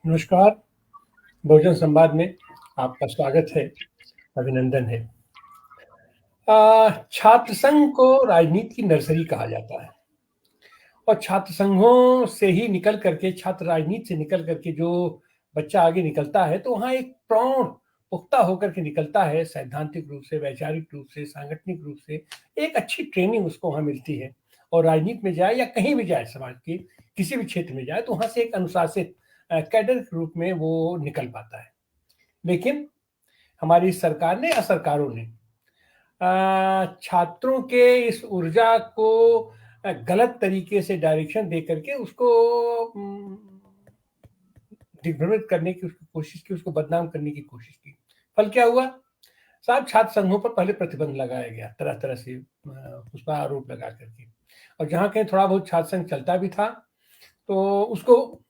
नमस्कार, बहुजन संवाद में आपका स्वागत है, अभिनंदन है। छात्र संघ को राजनीति की नर्सरी कहा जाता है और छात्र संघों से ही निकल करके, छात्र राजनीति से निकल करके जो बच्चा आगे निकलता है तो वहाँ एक प्रौढ़ पुख्ता होकर के निकलता है, सैद्धांतिक रूप से, वैचारिक रूप से, सांगठनिक रूप से एक अच्छी ट्रेनिंग उसको वहाँ मिलती है और राजनीति में जाए या कहीं भी जाए, समाज के किसी भी क्षेत्र में जाए तो वहाँ से एक अनुशासित कैडर के रूप में वो निकल पाता है। लेकिन हमारी सरकार ने या सरकारों ने छात्रों के इस ऊर्जा को गलत तरीके से डायरेक्शन दे करके उसको दिग्भ्रमित करने की उसकी कोशिश की, उसको बदनाम करने की कोशिश की। फल क्या हुआ साहब? छात्र संघों पर पहले प्रतिबंध लगाया गया तरह तरह से, उस पर आरोप लगा करके, और जहां कहीं थोड़ा बहुत छात्र संघ चलता भी था तो उसको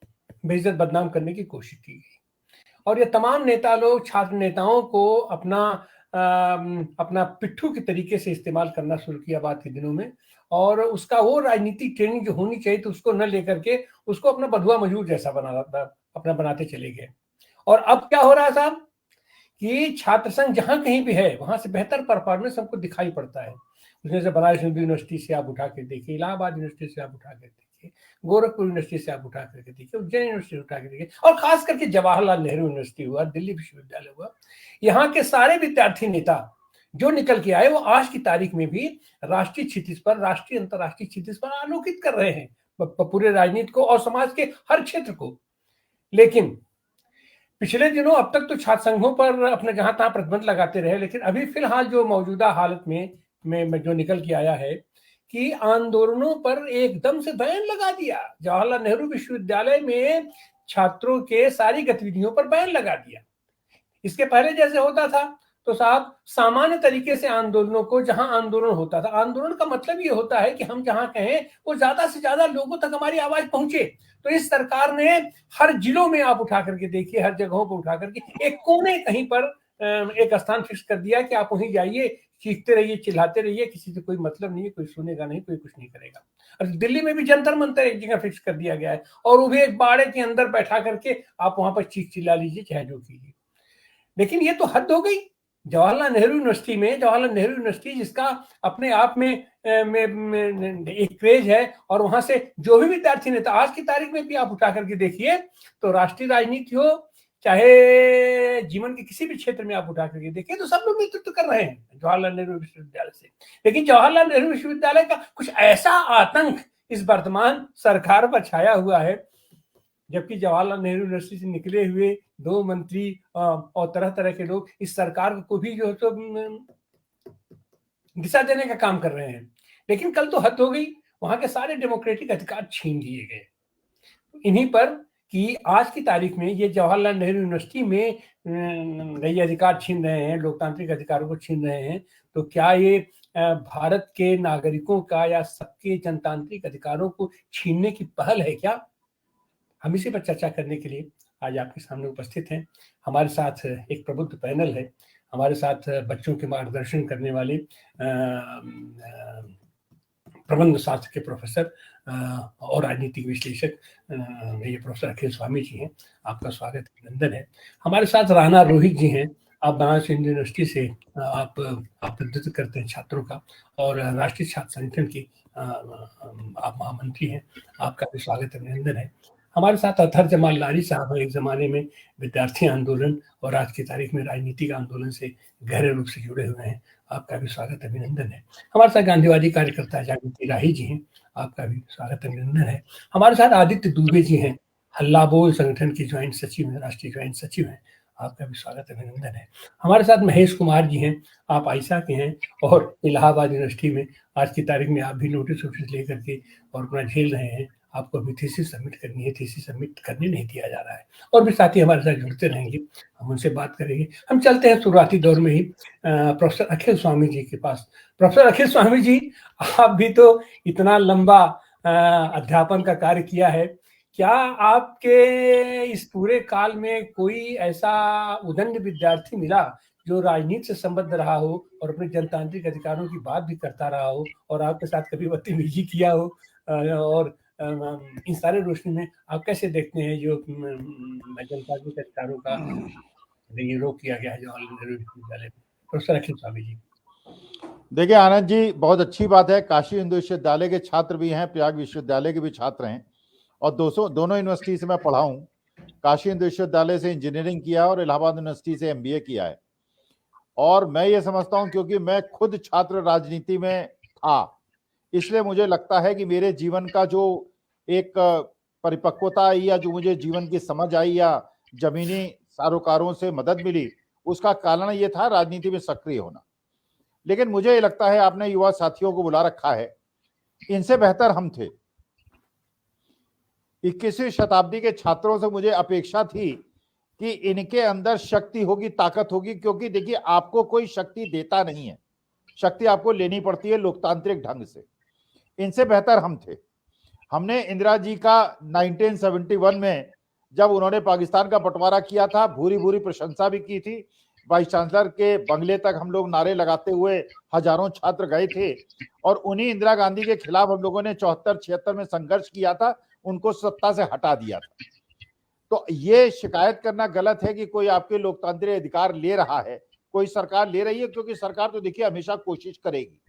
बेइज्जत बदनाम करने की कोशिश की गई। और ये तमाम नेता लोग छात्र नेताओं को अपना पिट्ठू के तरीके से इस्तेमाल करना शुरू किया बाद के दिनों में, और उसका वो राजनीतिक ट्रेनिंग जो होनी चाहिए तो उसको न लेकर के उसको अपना बधुआ मजूर जैसा अपना बनाते चले गए। और अब क्या हो रहा है साहब कि छात्र संघ जहां कहीं भी है वहां से बेहतर परफॉर्मेंस हमको दिखाई पड़ता है। उसमें से बनारस हिंदू यूनिवर्सिटी से आप उठा के देखिए, इलाहाबाद यूनिवर्सिटी से आप उठा के देखिए, गोरखपुर यूनिवर्सिटी से आप उठा करके देखिए, उज्जैन यूनिवर्सिटी उठा के देखिए, और खास करके जवाहरलाल नेहरू यूनिवर्सिटी हुआ, दिल्ली विश्वविद्यालय हुआ, यहाँ के सारे विद्यार्थी नेता जो निकल के आए वो आज की तारीख में भी राष्ट्रीय क्षितिज पर, राष्ट्रीय अंतर्राष्ट्रीय क्षितिज पर आलोकित कर रहे हैं पूरे राजनीति को और समाज के हर क्षेत्र को। लेकिन पिछले दिनों अब तक तो छात्र संघों पर अपने जहां तहां प्रतिबंध लगाते रहे, लेकिन अभी फिलहाल जो मौजूदा हालत में जो निकल के आया है कि आंदोलनों पर एकदम से बैन लगा दिया। जवाहरलाल नेहरू विश्वविद्यालय में छात्रों के सारी गतिविधियों पर बैन लगा दिया। इसके पहले जैसे होता था तो साहब सामान्य तरीके से आंदोलनों को, जहां आंदोलन होता था, आंदोलन का मतलब ये होता है कि हम जहां कहें वो ज्यादा से ज्यादा लोगों तक हमारी आवाज पहुंचे। तो इस सरकार ने हर जिलों में आप उठा करके देखिए, हर जगहों पर उठा करके एक कोने कहीं पर एक स्थान फिक्स कर दिया कि आप वहीं जाइए, चीखते रहिए, चिल्लाते रहिए, किसी से कोई मतलब नहीं है, कोई सुनेगा नहीं, कोई कुछ नहीं करेगा। और दिल्ली में भी जंतर मंतर एक जगह फिक्स कर दिया गया है, और वो भी एक बाड़े के अंदर बैठा करके आप वहां पर चीख चिल्ला लीजिए, चाहे जो कीजिए। लेकिन ये तो हद हो गई। जवाहरलाल नेहरू यूनिवर्सिटी में, जवाहरलाल नेहरू यूनिवर्सिटी जिसका अपने आप में एक क्रेज है, और वहां से जो भी विद्यार्थी नेता आज की तारीख में भी आप उठा करके देखिए तो राष्ट्रीय राजनीति हो चाहे जीवन के किसी भी क्षेत्र में आप उठा करके देखिए तो सब लोग नेतृत्व कर रहे हैं जवाहरलाल नेहरू विश्वविद्यालय से। लेकिन जवाहरलाल नेहरू विश्वविद्यालय का कुछ ऐसा आतंक इस वर्तमान सरकार पर छाया हुआ है, जबकि जवाहरलाल नेहरू यूनिवर्सिटी से निकले हुए 2 मंत्री और तरह तरह के लोग इस सरकार को भी जो है तो दिशा देने का काम कर रहे हैं। लेकिन कल तो हद हो गई, वहां के सारे डेमोक्रेटिक अधिकार छीन लिए गए इन्हीं पर, कि आज की तारीख में ये जवाहरलाल नेहरू यूनिवर्सिटी में ये अधिकार छीन रहे हैं, लोकतांत्रिक अधिकारों को छीन रहे हैं। तो क्या ये भारत के नागरिकों का या सबके जनतांत्रिक अधिकारों को छीनने की पहल है क्या? हम इसी पर चर्चा करने के लिए आज आपके सामने उपस्थित हैं। हमारे साथ एक प्रबुद्ध पैनल है, हमारे साथ बच्चों के मार्गदर्शन करने वाले प्रबंध शास्त्र के प्रोफेसर और राजनीतिक विश्लेषक ये प्रोफेसर अखिल स्वामी जी हैं। आपका स्वागत, अभिनंदन है। हमारे साथ राणा रोहित जी हैं, आप बनारस हिंदू यूनिवर्सिटी से आप प्रतिनिधित्व करते हैं छात्रों का, और राष्ट्रीय छात्र संगठन की आप महामंत्री हैं। आपका भी स्वागत, अभिनंदन है। हमारे साथ अतहर जमाल लारी साहब एक जमाने में विद्यार्थी आंदोलन और आज की तारीख में राजनीतिक आंदोलन से गहरे रूप से जुड़े हुए हैं। आपका भी स्वागत, अभिनंदन है। हमारे साथ गांधीवादी कार्यकर्ता जागृति राही जी हैं, आपका भी स्वागत, अभिनंदन है। हमारे साथ आदित्य दुबे जी हैं, हल्ला बोल संगठन के ज्वाइंट सचिव हैं, राष्ट्रीय ज्वाइंट सचिव हैं। आपका भी स्वागत, अभिनंदन है। हमारे साथ महेश कुमार जी हैं, आप आयशा के हैं और इलाहाबाद यूनिवर्सिटी में आज की तारीख में आप भी नोटिस वोटिस लेकर के और अपना झेल रहे हैं। आपको अभी थीसिस सबमिट करनी है, थीसिस सबमिट करने नहीं दिया जा रहा है। और भी साथी हमारे साथ जुड़ते रहेंगे, हम उनसे बात करेंगे। हम चलते हैं शुरुआती दौर में ही प्रोफेसर अखिल स्वामी जी के पास। प्रोफेसर अखिल स्वामी जी, आप भी तो इतना लंबा अध्यापन का कार्य किया है, क्या आपके इस पूरे काल में कोई ऐसा उदंड विद्यार्थी मिला जो राजनीति से संबद्ध रहा हो और अपने जनतांत्रिक अधिकारों की बात भी करता रहा हो और आपके साथ कभी बदतमीजी किया हो और इन सारे रोशनी में आप कैसे देखते हैं जो जनतांत्रिक अधिकारों का ये रोक किया गया है जवाहरलाल नेहरू विश्वविद्यालय में? प्रोफेसर अखिल स्वामी जी। देखिए आनंद जी, बहुत अच्छी बात है। काशी हिंदू विश्वविद्यालय के छात्र भी हैं, प्रयाग विश्वविद्यालय के भी छात्र हैं, और दोनों यूनिवर्सिटी से मैं पढ़ा हूँ। काशी हिंदू विश्वविद्यालय से इंजीनियरिंग किया और इलाहाबाद यूनिवर्सिटी से MBA किया है। और मैं ये समझता हूँ, क्योंकि मैं खुद छात्र राजनीति में था, इसलिए मुझे लगता है कि मेरे जीवन का जो एक परिपक्वता आई, या जो मुझे जीवन की समझ आई, या जमीनी सरोकारों से मदद मिली, उसका कारण ये था राजनीति में सक्रिय होना। लेकिन मुझे ये लगता है, आपने युवा साथियों को बुला रखा है, इनसे बेहतर हम थे। 21वीं शताब्दी के छात्रों से मुझे अपेक्षा थी कि इनके अंदर शक्ति होगी, ताकत होगी, क्योंकि देखिए आपको कोई शक्ति देता नहीं है, शक्ति आपको लेनी पड़ती है लोकतांत्रिक ढंग से। इनसे बेहतर हम थे। हमने इंदिरा जी का 1971 में जब उन्होंने पाकिस्तान का बंटवारा किया था, भूरी भूरी प्रशंसा भी की थी। वाइस चांसलर के बंगले तक हम लोग नारे लगाते हुए हजारों छात्र गए थे, और उन्हीं इंदिरा गांधी के खिलाफ हम लोगों ने 74-76 में संघर्ष किया था, उनको सत्ता से हटा दिया था। तो ये शिकायत करना गलत है कि कोई आपके लोकतांत्रिक अधिकार ले रहा है, कोई सरकार ले रही है, क्योंकि सरकार तो देखिए हमेशा कोशिश करेगी।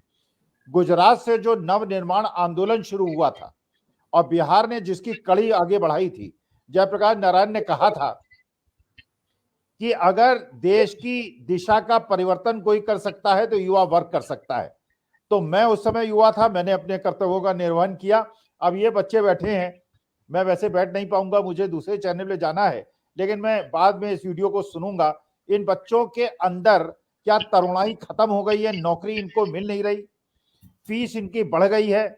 गुजरात से जो नवनिर्माण आंदोलन शुरू हुआ था और बिहार ने जिसकी कड़ी आगे बढ़ाई थी, जयप्रकाश नारायण ने कहा था कि अगर देश की दिशा का परिवर्तन कोई कर सकता है तो युवा वर्ग कर सकता है। तो मैं उस समय युवा था, मैंने अपने कर्तव्यों का निर्वहन किया। अब ये बच्चे बैठे हैं, मैं वैसे बैठ नहीं पाऊंगा, मुझे दूसरे चैनल पे जाना है, लेकिन मैं बाद में इस वीडियो को सुनूंगा। इन बच्चों के अंदर क्या तरुणाई खत्म हो गई है, नौकरी इनको मिल नहीं रही, फीस इनकी बढ़ गई है,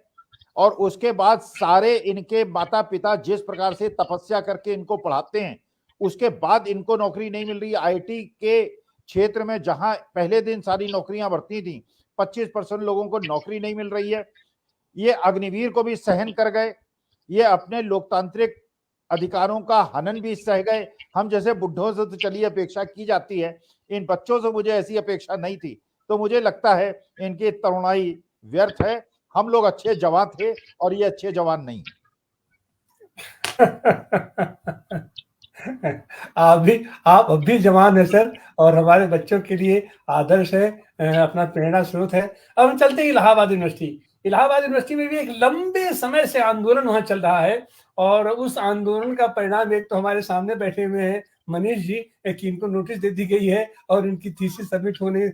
और उसके बाद सारे इनके माता पिता जिस प्रकार से तपस्या करके इनको पढ़ाते हैं, उसके बाद इनको नौकरी नहीं मिल रही। IT के क्षेत्र में जहां पहले दिन सारी नौकरियां भरती थी, 25% लोगों को नौकरी नहीं मिल रही है। ये अग्निवीर को भी सहन कर गए, ये अपने लोकतांत्रिक अधिकारों का हनन भी सह गए। हम जैसे बुढ़ों से तो चलिए अपेक्षा की जाती है, इन बच्चों से मुझे ऐसी अपेक्षा नहीं थी। तो मुझे लगता है इनकी तरुणाई व्यर्थ है। हम लोग अच्छे जवान थे और ये अच्छे जवान नहीं। आप अब भी जवान है सर, और हमारे बच्चों के लिए आदर्श है, अपना प्रेरणा स्रोत है। अब हम चलते हैं इलाहाबाद यूनिवर्सिटी। इलाहाबाद यूनिवर्सिटी में भी एक लंबे समय से आंदोलन वहां चल रहा है, और उस आंदोलन का परिणाम एक तो हमारे सामने बैठे हुए हैं मनीष जी, कि इनको नोटिस दे दी गई है और इनकी थीसिस सबमिट होने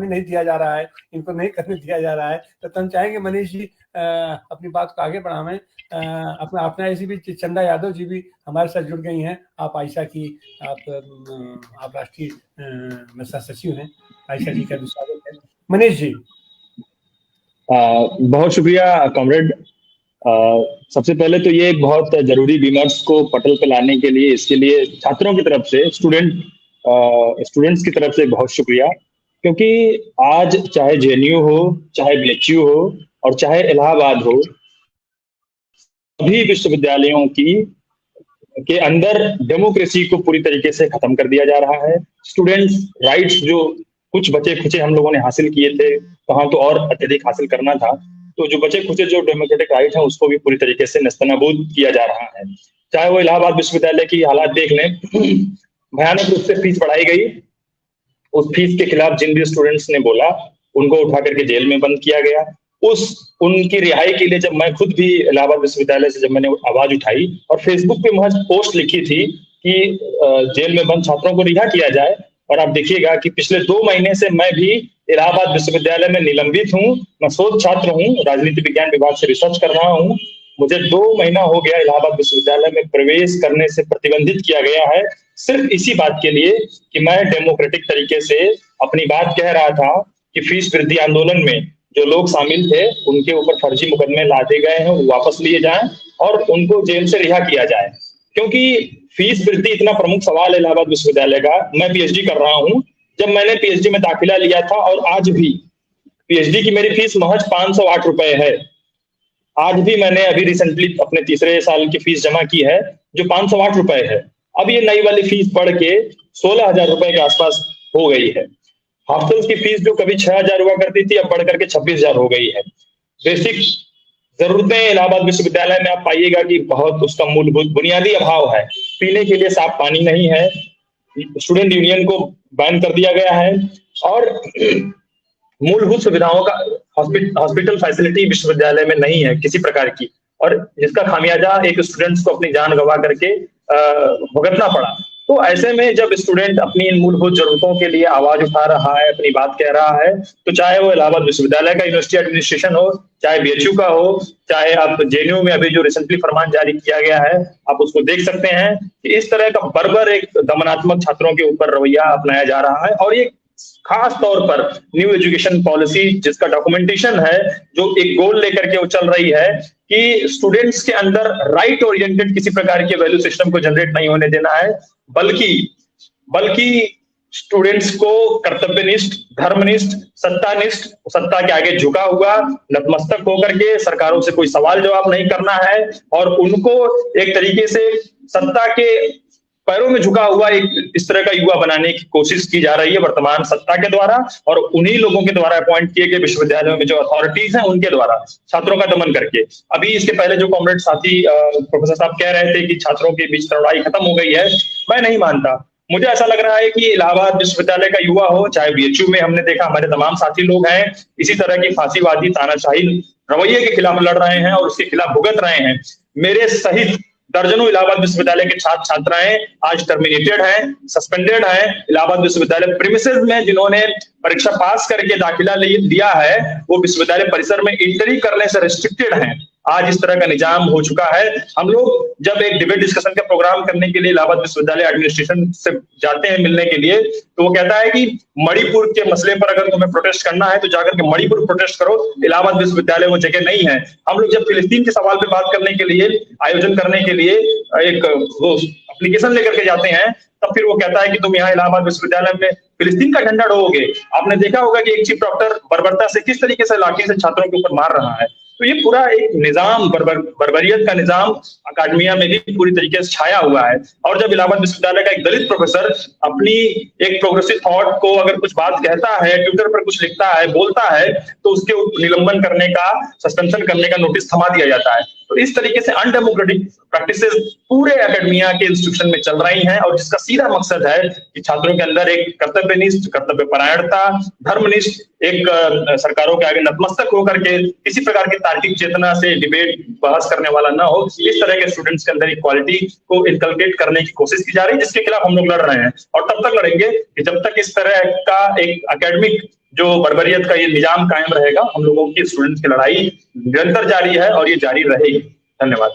नहीं दिया जा रहा है, इनको नहीं करने दिया जा रहा है। तो हम चाहेंगे मनीष जी अपनी बात को आगे बढ़ावें। अपना ऐसी भी चंदा यादव जी भी हमारे साथ जुड़ गई हैं। आप आयशा की आप राष्ट्रीय सचिव हैं, आयशा जी का भी स्वागत है। मनीष जी। बहुत शुक्रिया कॉमरेड। सबसे पहले तो ये एक बहुत जरूरी विमर्श को पटल पे लाने के लिए, इसके लिए छात्रों की तरफ से, स्टूडेंट्स की तरफ से बहुत शुक्रिया, क्योंकि आज चाहे JNU हो, चाहे BHU हो और चाहे इलाहाबाद हो, सभी विश्वविद्यालयों के अंदर डेमोक्रेसी को पूरी तरीके से खत्म कर दिया जा रहा है। स्टूडेंट्स राइट्स जो कुछ बचे खुचे हम लोगों ने हासिल किए थे, वहां तो और अत्यधिक हासिल करना था, तो जो बचे खुचे जो डेमोक्रेटिक राइट है उसको भी पूरी तरीके से नेस्तनाबूद किया जा रहा है। चाहे वो इलाहाबाद विश्वविद्यालय की हालात देख लें, भयानक रूप से फीस बढ़ाई गई। उस फीस के खिलाफ जिन भी स्टूडेंट्स ने बोला उनको उठा करके जेल में बंद किया गया। उनकी रिहाई के लिए जब मैं खुद भी इलाहाबाद विश्वविद्यालय से जब मैंने आवाज उठाई और फेसबुक पे महज पोस्ट लिखी थी कि जेल में बंद छात्रों को रिहा किया जाए, और आप देखिएगा कि पिछले 2 महीने से मैं भी इलाहाबाद विश्वविद्यालय में निलंबित हूँ। मैं शोध छात्र हूँ, राजनीति विज्ञान विभाग से रिसर्च कर रहा हूँ। मुझे 2 महीना हो गया इलाहाबाद विश्वविद्यालय में प्रवेश करने से प्रतिबंधित किया गया है, सिर्फ इसी बात के लिए कि मैं डेमोक्रेटिक तरीके से अपनी बात कह रहा था कि फीस वृद्धि आंदोलन में जो लोग शामिल थे उनके ऊपर फर्जी मुकदमे लादे गए हैं, वो वापस लिए जाएं और उनको जेल से रिहा किया जाए। क्योंकि फीस वृद्धि इतना प्रमुख सवाल है इलाहाबाद विश्वविद्यालय का। मैं PhD कर रहा हूं, जब मैंने PhD में दाखिला लिया था और आज भी PhD की मेरी फीस महज 508 रुपए है। आज भी मैंने अभी रिसेंटली अपने 3रे साल की फीस जमा की है जो 508 रुपए है। अब ये नई वाली फीस बढ़ के 16,000 रुपए के आसपास हो गई है। हॉस्टल की फीस जो कभी 6,000 हुआ करती थी अब बढ़ करके 26,000 हो गई है। बेसिक जरूरतें इलाहाबाद विश्वविद्यालय में आप पाइएगा कि बहुत उसका मूलभूत बुनियादी अभाव है। पीने के लिए साफ पानी नहीं है, स्टूडेंट यूनियन को बैन कर दिया गया है, और मूलभूत सुविधाओं का हॉस्पिटल फैसिलिटी विश्वविद्यालय में नहीं है किसी प्रकार की, और जिसका खामियाजा एक स्टूडेंट्स को अपनी जान गंवा करके भुगतना पड़ा। तो ऐसे में जब स्टूडेंट अपनी इन मूलभूत जरूरतों के लिए आवाज उठा रहा है, अपनी बात कह रहा है, तो चाहे वो इलाहाबाद विश्वविद्यालय का यूनिवर्सिटी एडमिनिस्ट्रेशन हो, चाहे बीएचयू का हो, चाहे आप जेएनयू में अभी जो रिसेंटली फरमान जारी किया गया है आप उसको देख सकते हैं कि इस तरह का बर्बर एक दमनात्मक छात्रों के ऊपर रवैया अपनाया जा रहा है। और ये खास तौर पर न्यू एजुकेशन पॉलिसी जिसका डॉक्यूमेंटेशन है, जो एक गोल लेकर के वो चल रही है कि स्टूडेंट्स के अंदर राइट ओरिएंटेड किसी प्रकार के वैल्यू सिस्टम को जनरेट नहीं होने देना है, बल्कि स्टूडेंट्स को कर्तव्यनिष्ठ, धर्मनिष्ठ, सत्तानिष्ठ, सत्ता के आगे झुका हुआ नतमस्तक होकर के सरकारों से कोई सवाल जवाब नहीं करना है, और उनको एक तरीके से सत्ता के पैरों में झुका हुआ एक इस तरह का युवा बनाने की कोशिश की जा रही है वर्तमान सत्ता के द्वारा, और उन्हीं लोगों के द्वारा अपॉइंट किए गए विश्वविद्यालयों में जो अथॉरिटीज हैं उनके द्वारा छात्रों का दमन करके। अभी इसके पहले जो कॉमरेड साथी प्रोफेसर साहब कह रहे थे कि छात्रों के बीच लड़ाई खत्म हो गई है, मैं नहीं मानता। मुझे ऐसा लग रहा है कि इलाहाबाद विश्वविद्यालय का युवा हो, चाहे बीएचयू में हमने देखा हमारे तमाम साथी लोग हैं इसी तरह की फांसीवादी तानाशाही रवैये के खिलाफ लड़ रहे हैं और उसके खिलाफ भुगत रहे हैं। मेरे सहित दर्जनों इलाहाबाद विश्वविद्यालय के छात्र छात्राएं आज टर्मिनेटेड हैं, सस्पेंडेड हैं। इलाहाबाद विश्वविद्यालय प्रीमिसेस में जिन्होंने परीक्षा पास करके दाखिला लिया है वो विश्वविद्यालय परिसर में एंट्री करने से रिस्ट्रिक्टेड हैं। आज इस तरह का निजाम हो चुका है। हम लोग जब एक डिबेट डिस्कशन का प्रोग्राम करने के लिए इलाहाबाद विश्वविद्यालय एडमिनिस्ट्रेशन से जाते हैं मिलने के लिए, तो वो कहता है कि मणिपुर के मसले पर अगर तुम्हें प्रोटेस्ट करना है तो जाकर के मणिपुर प्रोटेस्ट करो, इलाहाबाद विश्वविद्यालय वो जगह नहीं है। हम लोग जब फिलिस्तीन के सवाल पे बात करने के लिए, आयोजन करने के लिए एक वो एप्लीकेशन लेकर के जाते हैं, तब फिर वो कहता है कि तुम यहाँ इलाहाबाद विश्वविद्यालय में फिलिस्तीन का झंडा ढोओगे। आपने देखा होगा कि एक चीफ डॉक्टर बर्बरता से किस तरीके से लाठी से छात्रों के ऊपर मार रहा है। तो ये पूरा एक निजाम बर्बरियत का निजाम अकादमिया में भी पूरी तरीके से छाया हुआ है। और जब इलाहाबाद विश्वविद्यालय का एक दलित प्रोफेसर अपनी एक प्रोग्रेसिव थॉट को अगर कुछ बात कहता है, ट्विटर पर कुछ लिखता है, बोलता है, तो उसके निलंबन करने का, सस्पेंशन करने का नोटिस थमा दिया जाता है। तो इस तरीके से अनडेमोक्रेटिक प्रैक्टिसेस पूरे एकेडमिया के इंस्टीट्यूशन में चल रही हैं, और जिसका सीधा मकसद है कि छात्रों के अंदर एक कर्तव्यनिष्ठ, कर्तव्य परायणता, धर्मनिष्ठ, एक सरकारों के आगे नतमस्तक होकर के किसी प्रकार की तार्किक चेतना से डिबेट बहस करने वाला ना हो, इस तरह के स्टूडेंट्स के अंदर इक्वालिटी को इनकलकेट करने की कोशिश की जा रही है, जिसके खिलाफ हम लोग लड़ रहे हैं। और तब तक लड़ेंगे कि जब तक इस तरह का एक एकेडमिक जो बर्बरियत का ये निजाम कायम रहेगा। हम लोगों की स्टूडेंट्स की लड़ाई निरंतर जारी है और ये जारी रहेगी। धन्यवाद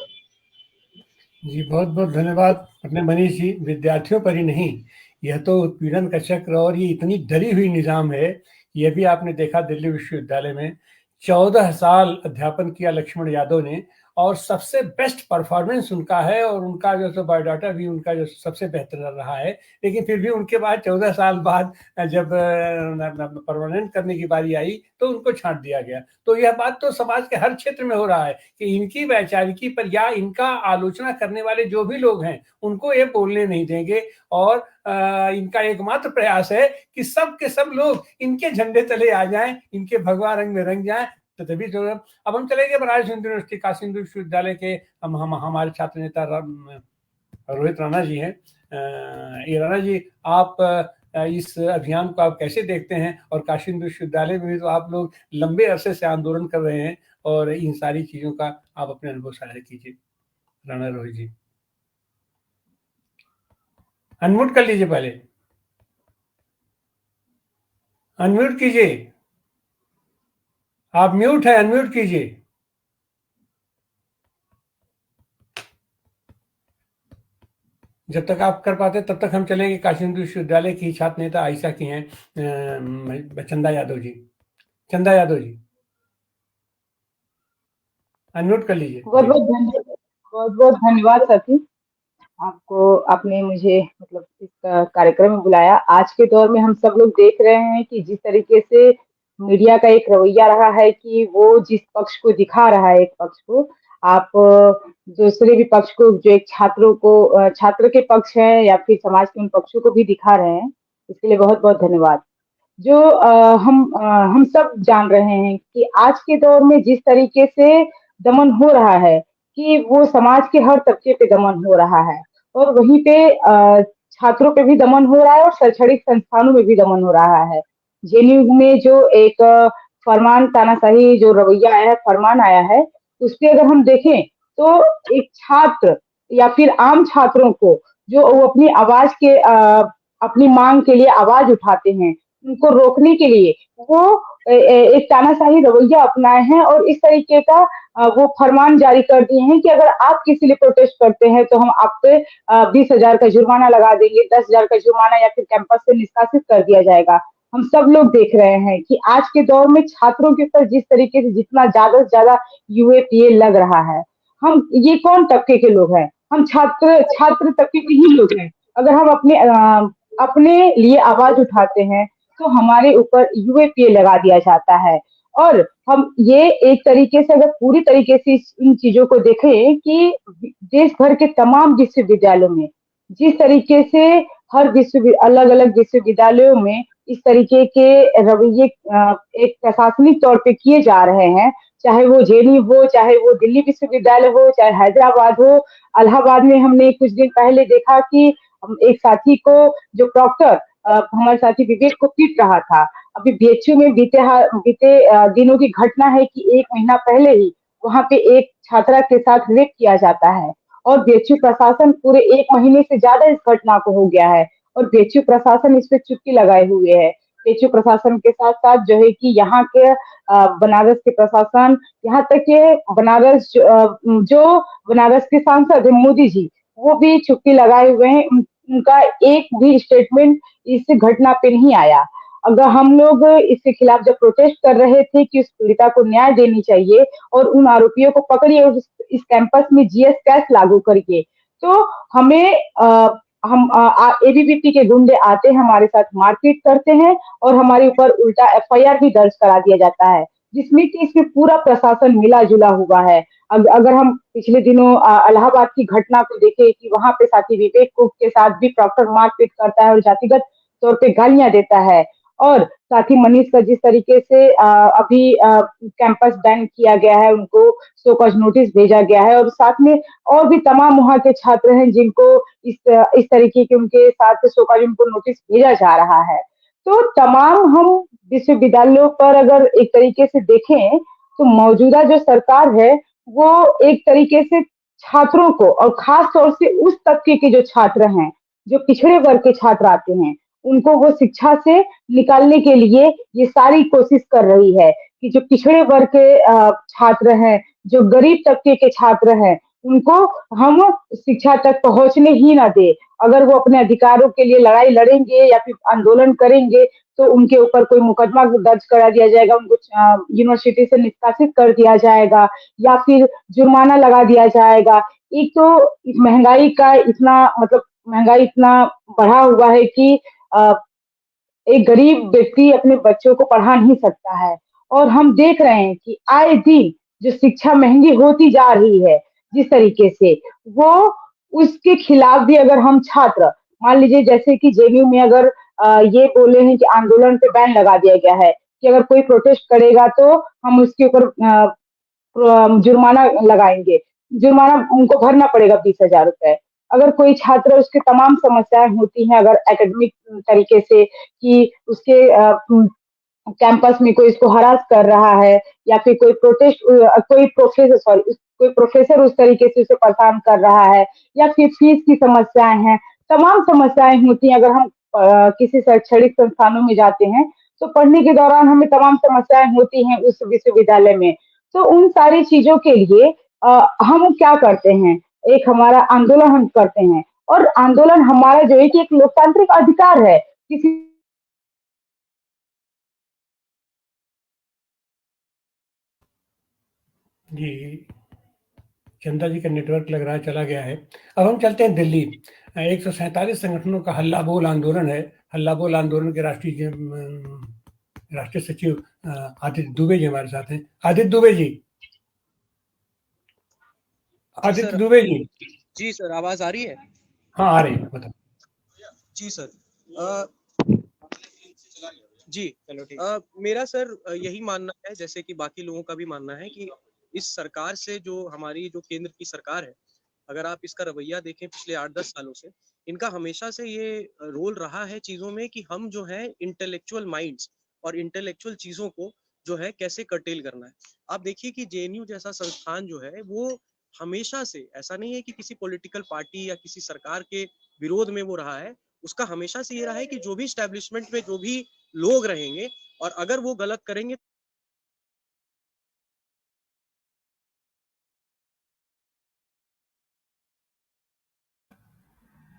जी, बहुत बहुत धन्यवाद अपने मनीष जी। विद्यार्थियों पर ही नहीं, यह तो उत्पीड़न का चक्र और ये इतनी डरी हुई निजाम है। यह भी आपने देखा दिल्ली विश्वविद्यालय में 14 साल अध्यापन किया लक्ष्मण यादव ने, और सबसे बेस्ट परफॉर्मेंस उनका है, और उनका जो सो बायोडाटा भी उनका जो सबसे बेहतर रहा है। लेकिन फिर भी उनके बाद 14 साल बाद जब परमानेंट करने की बारी आई तो उनको छांट दिया गया। तो यह बात तो समाज के हर क्षेत्र में हो रहा है कि इनकी वैचारिकी पर या इनका आलोचना करने वाले जो भी लोग हैं उनको ये बोलने नहीं देंगे, और इनका एकमात्र प्रयास है कि सब के सब लोग इनके झंडे तले आ जाएं, इनके भगवा रंग में रंग जाएं। तो तभी जो अब हम चलेंगे बनारस हिंदू यूनिवर्सिटी काशी हिंदू विश्वविद्यालय के हमारे छात्र नेता रोहित राणा जी हैं। ये राणा जी, आप इस अभियान को आप कैसे देखते हैं? और काशी हिंदू विश्वविद्यालय में भी तो आप लोग लंबे अरसे से आंदोलन कर रहे हैं, और इन सारी चीजों का आप अपने अनुभव साझा कीजिए। राणा रोहित जी, अनम्यूट कर लीजिए, पहले अनम्यूट कीजिए। आप म्यूट है, अनम्यूट कीजिए। जब तक आप कर पाते तब तक हम चलेंगे काशी हिंदू विश्वविद्यालय की छात्र नेता आयशा की हैं चंदा यादव जी। चंदा यादव जी, अनम्यूट कर लीजिए। बहुत बहुत धन्यवाद साथी, आपको आपने मुझे मतलब इस कार्यक्रम में बुलाया। आज के दौर में हम सब लोग देख रहे हैं कि जिस तरीके से मीडिया का एक रवैया रहा है कि वो जिस पक्ष को दिखा रहा है, एक पक्ष को, आप दूसरे भी पक्ष को, जो एक छात्रों को, छात्र के पक्ष है या फिर समाज के उन पक्षों को भी दिखा रहे हैं, इसके लिए बहुत बहुत धन्यवाद। जो हम सब जान रहे हैं कि आज के दौर में जिस तरीके से दमन हो रहा है कि वो समाज के हर तबके पे दमन हो रहा है, और वहीं पे छात्रों पे भी दमन हो रहा है और शैक्षणिक संस्थानों में भी दमन हो रहा है। जेएनयू में जो एक फरमान, तानाशाही जो रवैया आया है, फरमान आया है, उसपे अगर हम देखें तो एक छात्र या फिर आम छात्रों को जो वो अपनी आवाज के अपनी मांग के लिए आवाज उठाते हैं, उनको रोकने के लिए वो एक तानाशाही रवैया अपनाए हैं और इस तरीके का वो फरमान जारी कर दिए हैं कि अगर आप किसी लिए प्रोटेस्ट करते हैं तो हम आप पे 20,000 का जुर्माना लगा देंगे, 10,000 का जुर्माना, या फिर कैंपस से निष्कासित कर दिया जाएगा। हम सब लोग देख रहे हैं कि आज के दौर में छात्रों के ऊपर जिस तरीके से जितना ज्यादा से ज्यादा यूएपीए लग रहा है, हम ये कौन तबके के लोग हैं? हम छात्र छात्र तबके के ही लोग हैं। अगर हम अपने लिए आवाज उठाते हैं तो हमारे ऊपर यूएपीए लगा दिया जाता है। और हम ये एक तरीके से अगर पूरी तरीके से इन चीजों को देखें कि देश भर के तमाम विश्वविद्यालयों में जिस तरीके से हर अलग अलग विश्वविद्यालयों में इस तरीके के रवैये एक प्रशासनिक तौर पे किए जा रहे हैं, चाहे वो जेएनयू हो, चाहे वो दिल्ली विश्वविद्यालय हो, चाहे हैदराबाद हो, इलाहाबाद में हमने कुछ दिन पहले देखा कि एक साथी को जो प्रॉक्टर हमारे साथी विवेक को पीट रहा था। अभी बीएचयू में बीते दिनों की घटना है कि 1 महीना पहले ही वहां पे एक छात्रा के साथ रेप किया जाता है, और बीएचयू प्रशासन पूरे 1 महीने से ज्यादा इस घटना को हो गया है और बीएचयू प्रशासन इस पे चुप्पी लगाए हुए है। बीएचयू प्रशासन के साथ साथ जो है कि यहाँ के बनारस के प्रशासन, यहाँ तक के बनारस जो बनारस के सांसद है मोदी जी, वो भी चुप्पी लगाए हुए हैं। उनका एक भी स्टेटमेंट इस घटना पे नहीं आया। अगर हम लोग इसके खिलाफ जब प्रोटेस्ट कर रहे थे कि उस पीड़िता को न्याय देनी चाहिए और उन आरोपियों को पकड़िए और इस कैंपस में जीएस कैश लागू करिए, तो हमें हम एबीवीपी के गुंडे आते हैं, हमारे साथ मारपीट करते हैं और हमारे ऊपर उल्टा एफआईआर भी दर्ज करा दिया जाता है, जिसमें कि इसमें पूरा प्रशासन मिला जुला हुआ है। अगर हम पिछले दिनों इलाहाबाद की घटना को देखें कि वहां पे साथी विवेक को के साथ भी प्रॉक्टर मारपीट करता है और जातिगत तौर पे गालियां देता है, और साथी मनीष का जिस तरीके से अभी कैंपस बैन किया गया है, उनको शो कॉज नोटिस भेजा गया है, और साथ में और भी तमाम वहाँ के छात्र हैं जिनको इस तरीके के उनके साथ शो कॉज उनको नोटिस भेजा जा रहा है। तो तमाम हम विश्वविद्यालयों पर अगर एक तरीके से देखें तो मौजूदा जो सरकार है वो एक तरीके से छात्रों को, और खास तौर से उस तबके के जो छात्र हैं, जो पिछड़े वर्ग के छात्र आते हैं, उनको वो शिक्षा से निकालने के लिए ये सारी कोशिश कर रही है कि जो पिछड़े वर्ग के छात्र हैं, जो गरीब तबके के छात्र हैं, उनको हम शिक्षा तक पहुंचने ही ना दे। अगर वो अपने अधिकारों के लिए लड़ाई लड़ेंगे या फिर आंदोलन करेंगे तो उनके ऊपर कोई मुकदमा दर्ज करा दिया जाएगा, उनको यूनिवर्सिटी से निष्कासित कर दिया जाएगा या फिर जुर्माना लगा दिया जाएगा। एक तो महंगाई का इतना मतलब महंगाई इतना बढ़ा हुआ है कि एक गरीब व्यक्ति अपने बच्चों को पढ़ा नहीं सकता है, और हम देख रहे हैं कि आए दिन जो शिक्षा महंगी होती जा रही है जिस तरीके से, वो उसके खिलाफ भी अगर हम छात्र मान लीजिए जैसे कि जेएनयू में अगर ये बोले हैं कि आंदोलन पे बैन लगा दिया गया है कि अगर कोई प्रोटेस्ट करेगा तो हम उसके ऊपर जुर्माना लगाएंगे, जुर्माना उनको भरना पड़ेगा 20,000 रुपए। अगर कोई छात्र उसके तमाम समस्याएं होती हैं अगर एकेडमिक तरीके से कि उसके कैंपस में कोई इसको हरास कर रहा है या फिर कोई प्रोफेसर उस तरीके से उसे परेशान कर रहा है या फिर फीस की समस्याएं हैं, तमाम समस्याएं होती हैं। अगर हम किसी शैक्षणिक संस्थानों में जाते हैं तो पढ़ने के दौरान हमें तमाम समस्याएं होती हैं उस विश्वविद्यालय में। तो उन सारी चीजों के लिए हम क्या करते हैं, एक हमारा आंदोलन हम करते हैं, और आंदोलन हमारा जो है कि एक लोकतांत्रिक अधिकार है किसी जी चंदा जी का नेटवर्क लग रहा है चला गया है। अब हम चलते हैं दिल्ली। 147 संगठनों का हल्ला बोल आंदोलन है। हल्ला बोल आंदोलन के राष्ट्रीय सचिव आदित्य दुबे जी हमारे साथ हैं। आदित्य दुबे जी, आदित्य दुबे जी। जी सर, आवाज आ रही है? हाँ आ रही है, बताओ। जी सर। जी चलो ठीक। मेरा सर यही मानना है, जैसे कि बाकी लोगों का भी मानना है कि इस सरकार से, जो हमारी जो केंद्र की सरकार है, अगर आप इसका रवैया देखें पिछले 8-10 सालों से, इनका हमेशा से ये रोल रहा है चीजों में कि हम जो है इंटेलेक्चुअल माइंड्स और इंटेलेक्चुअल चीजों को जो है कैसे कर्टेल करना है। आप देखिए कि जेएनयू जैसा संस्थान जो है वो हमेशा से, ऐसा नहीं है कि किसी पॉलिटिकल पार्टी या किसी सरकार के विरोध में वो रहा है, उसका हमेशा से ये रहा है कि जो भी इस्टेब्लिशमेंट में जो भी लोग रहेंगे और अगर वो गलत करेंगे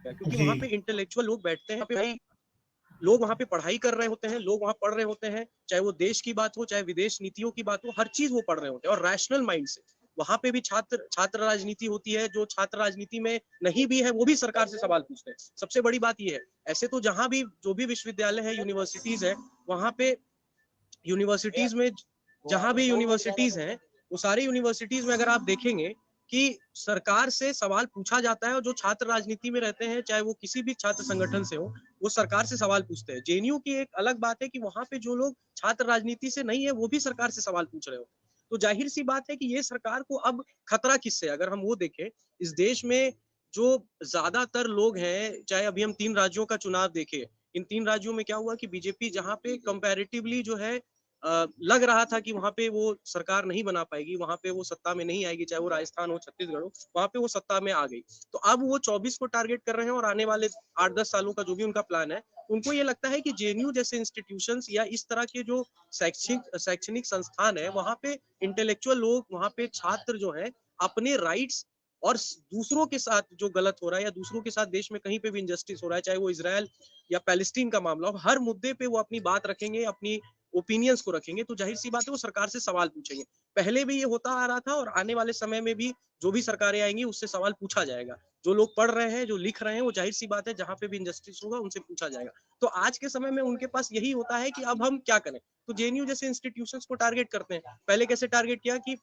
क्योंकि वहां पे जी इंटेलेक्चुअल लोग बैठते हैं, भाई लोग वहां पे पढ़ाई कर रहे होते हैं, लोग वहां पढ़ रहे होते हैं, चाहे वो देश की बात हो, चाहे विदेश नीतियों की बात हो, हर चीज वो पढ़ रहे होते हैं और रैशनल माइंड से। वहां पे भी छात्र राजनीति होती है, जो छात्र राजनीति में नहीं भी है वो भी सरकार से सवाल पूछते हैं। सबसे बड़ी बात ये है, ऐसे तो जहां भी जो भी विश्वविद्यालय है, यूनिवर्सिटीज है, वहां पे यूनिवर्सिटीज में जहां भी यूनिवर्सिटीज हैं, वो सारी यूनिवर्सिटीज में अगर आप देखेंगे कि सरकार से सवाल पूछा जाता है और जो छात्र राजनीति में रहते हैं, चाहे वो किसी भी छात्र संगठन से हो, वो सरकार से सवाल पूछते हैं। जेएनयू की एक अलग बात है कि वहां पे जो लोग छात्र राजनीति से नहीं है वो भी सरकार से सवाल पूछ रहे हो। तो जाहिर सी बात है कि ये सरकार को अब खतरा किससे, अगर हम वो देखें, इस देश में जो ज्यादातर लोग हैं, चाहे अभी हम 3 राज्यों का चुनाव देखें, इन 3 राज्यों में क्या हुआ कि बीजेपी जहां पे कंपैरेटिवली जो है लग रहा था कि वहां पे वो सरकार नहीं बना पाएगी, वहां पे वो सत्ता में नहीं आएगी, चाहे वो राजस्थान हो, छत्तीसगढ़ हो, वहां पे वो सत्ता में आ गई। तो अब वो 24 को टारगेट कर रहे हैं और आने वाले 8-10 सालों का जो भी उनका प्लान है, उनको ये लगता है कि जेएनयू जैसे इंस्टीट्यूशंस या इस तरह के जो शैक्षणिक संस्थान है, वहां पे इंटेलेक्चुअल लोग, वहां पे छात्र जो है अपने राइट्स और दूसरों के साथ जो गलत हो रहा है या दूसरों के साथ देश में कहीं पे भी इनजस्टिस हो रहा है, चाहे वो इजराइल या पैलेस्टीन का मामला हो, हर मुद्दे पे वो अपनी बात रखेंगे, अपनी ओपिनियंस को रखेंगे। तो जाहिर सी बात है वो सरकार से सवाल पूछेंगे। पहले भी ये होता आ रहा था और आने वाले समय में भी जो भी सरकारें आएंगी उससे सवाल पूछा जाएगा। जो लोग पढ़ रहे हैं, जो लिख रहे हैं, वो जाहिर सी बात है जहां पे भी इनजस्टिस होगा उनसे पूछा जाएगा। तो आज के समय में उनके पास यही होता है कि अब हम क्या करें। तो जेएनयू जैसे इंस्टीट्यूशंस को टारगेट करते हैं। पहले कैसे टारगेट किया कि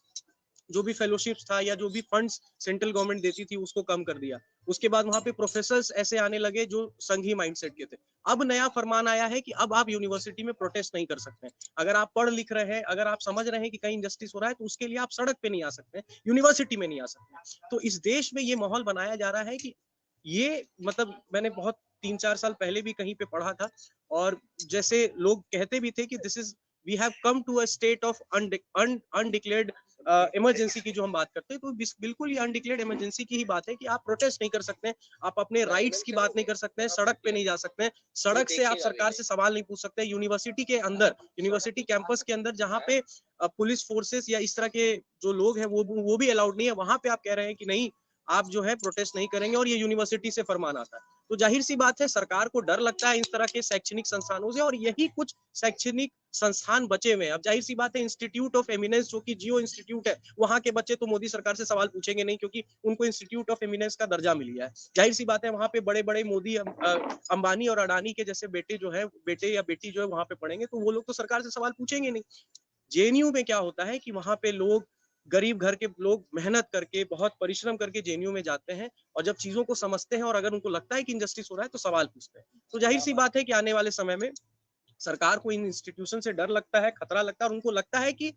जो भी फेलोशिप्स था या जो भी फंड्स सेंट्रल गवर्नमेंट देती थी उसको कम कर दिया। उसके बाद वहां पे प्रोफेसर्स ऐसे आने लगे जो संघी माइंडसेट के थे। अब नया फरमान आया है कि अब आप यूनिवर्सिटी में प्रोटेस्ट नहीं कर सकते। अगर आप पढ़ लिख रहे हैं, अगर आप समझ रहे हैं कि कहीं इंजस्टिस हो रहा है, तो उसके लिए आप सड़क पे नहीं आ सकते, यूनिवर्सिटी में नहीं आ सकते। तो इस देश में ये माहौल बनाया जा रहा है कि ये, मतलब मैंने बहुत 3-4 साल पहले भी कहीं पे पढ़ा था और जैसे लोग कहते भी थे कि this is we have come to a state of undeclared emergency की जो हम बात करते हैं, तो बिल्कुल ये अनडिक्लेयर्ड इमरजेंसी की ही बात है कि आप प्रोटेस्ट नहीं कर सकते हैं, आप अपने राइट्स की बात नहीं कर सकते हैं, सड़क पे नहीं जा सकते हैं, सड़क से आप सरकार से सवाल नहीं पूछ सकते। यूनिवर्सिटी के अंदर, यूनिवर्सिटी कैंपस के अंदर जहाँ पे पुलिस फोर्सेस या इस तरह के जो लोग हैं वो भी अलाउड नहीं है, वहां पे आप कह रहे हैं कि नहीं, आप जो है प्रोटेस्ट नहीं करेंगे और ये यूनिवर्सिटी से फरमान आता है। तो जाहिर सी बात है सरकार को डर लगता है इस तरह के शैक्षणिक संस्थानों से और यही कुछ शैक्षणिक संस्थान बचे हुए हैं। अब जाहिर सी बात है इंस्टीट्यूट ऑफ एमिनेंस जो कि जियो इंस्टीट्यूट है, वहां के बच्चे तो मोदी सरकार से सवाल पूछेंगे नहीं क्योंकि उनको इंस्टीट्यूट ऑफ एमिनेंस का दर्जा मिल गया है। जाहिर सी बात है वहां पे बड़े बड़े मोदी, अंबानी और अडानी के जैसे बेटे या बेटी जो है वहां पे पढ़ेंगे, तो वो लोग तो सरकार से सवाल पूछेंगे नहीं। जेएनयू में क्या होता है कि वहां पे लोग, गरीब घर के लोग मेहनत करके, बहुत परिश्रम करके जेएनयू में जाते हैं और जब चीजों को समझते हैं और अगर उनको लगता है कि इनजस्टिस हो रहा है तो सवाल पूछते हैं। तो जाहिर सी बात है कि आने वाले समय में सरकार को इन इंस्टीट्यूशन से डर लगता है, खतरा लगता है और उनको लगता है कि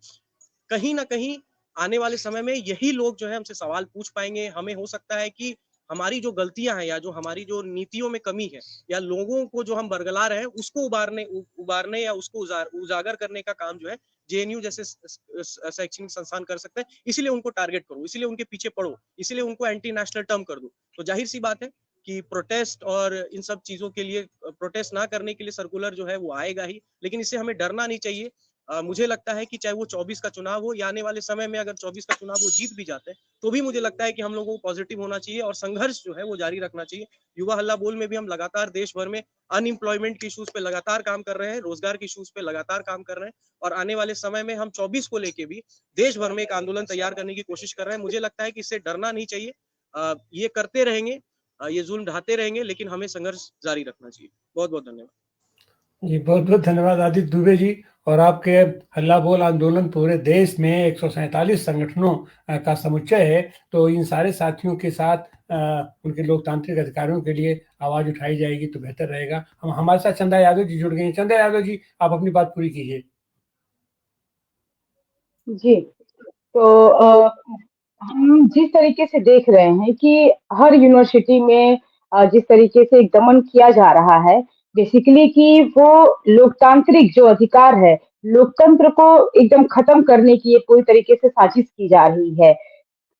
कहीं ना कहीं आने वाले समय में यही लोग जो है हमसे सवाल पूछ पाएंगे। हमें हो सकता है कि हमारी जो गलतियां हैं या जो हमारी जो नीतियों में कमी है या लोगों को जो हम बरगला रहे हैं उसको उबारने या उसको उजागर करने का काम जो है जेएनयू जैसे शैक्षणिक संस्थान कर सकते हैं। इसीलिए उनको टारगेट करो, इसीलिए उनके पीछे पड़ो, इसीलिए उनको एंटी नेशनल टर्म कर दो। तो जाहिर सी बात है कि प्रोटेस्ट और इन सब चीजों के लिए, प्रोटेस्ट ना करने के लिए सर्कुलर जो है वो आएगा ही, लेकिन इससे हमें डरना नहीं चाहिए। मुझे लगता है कि चाहे वो 24 का चुनाव हो या आने वाले समय में अगर 24 का चुनाव वो जीत भी जाते हैं तो भी मुझे लगता है कि हम लोगों को पॉजिटिव होना चाहिए और संघर्ष जो है वो जारी रखना चाहिए। युवा हल्ला बोल में भी हम लगातार देश भर में अनएम्प्लॉयमेंट के इश्यूज पे लगातार काम कर रहे हैं, रोजगार के इश्यूज पे लगातार काम कर रहे हैं और आने वाले समय में हम 24 को लेके भी देश भर में एक आंदोलन तैयार करने की कोशिश कर रहे हैं। मुझे लगता है कि इससे डरना नहीं चाहिए। ये करते रहेंगे, ये जुल्म ढाते रहेंगे, लेकिन हमें संघर्ष जारी रखना चाहिए। बहुत बहुत धन्यवाद जी, बहुत बहुत धन्यवाद आदित्य दुबे जी। और आपके हल्ला बोल आंदोलन पूरे देश में 147 संगठनों का समुच्चय है। तो इन सारे साथियों के साथ उनके लोकतांत्रिक अधिकारों के लिए आवाज उठाई जाएगी तो बेहतर रहेगा। हमारे साथ चंदा यादव जी जुड़ गए हैं। चंदा यादव जी, आप अपनी बात पूरी कीजिए। जी, तो हम जिस तरीके से देख रहे हैं कि हर यूनिवर्सिटी में जिस तरीके से दमन किया जा रहा है, बेसिकली कि वो लोकतांत्रिक जो अधिकार है, लोकतंत्र को एकदम खत्म करने की ये पूरी तरीके से साजिश की जा रही है।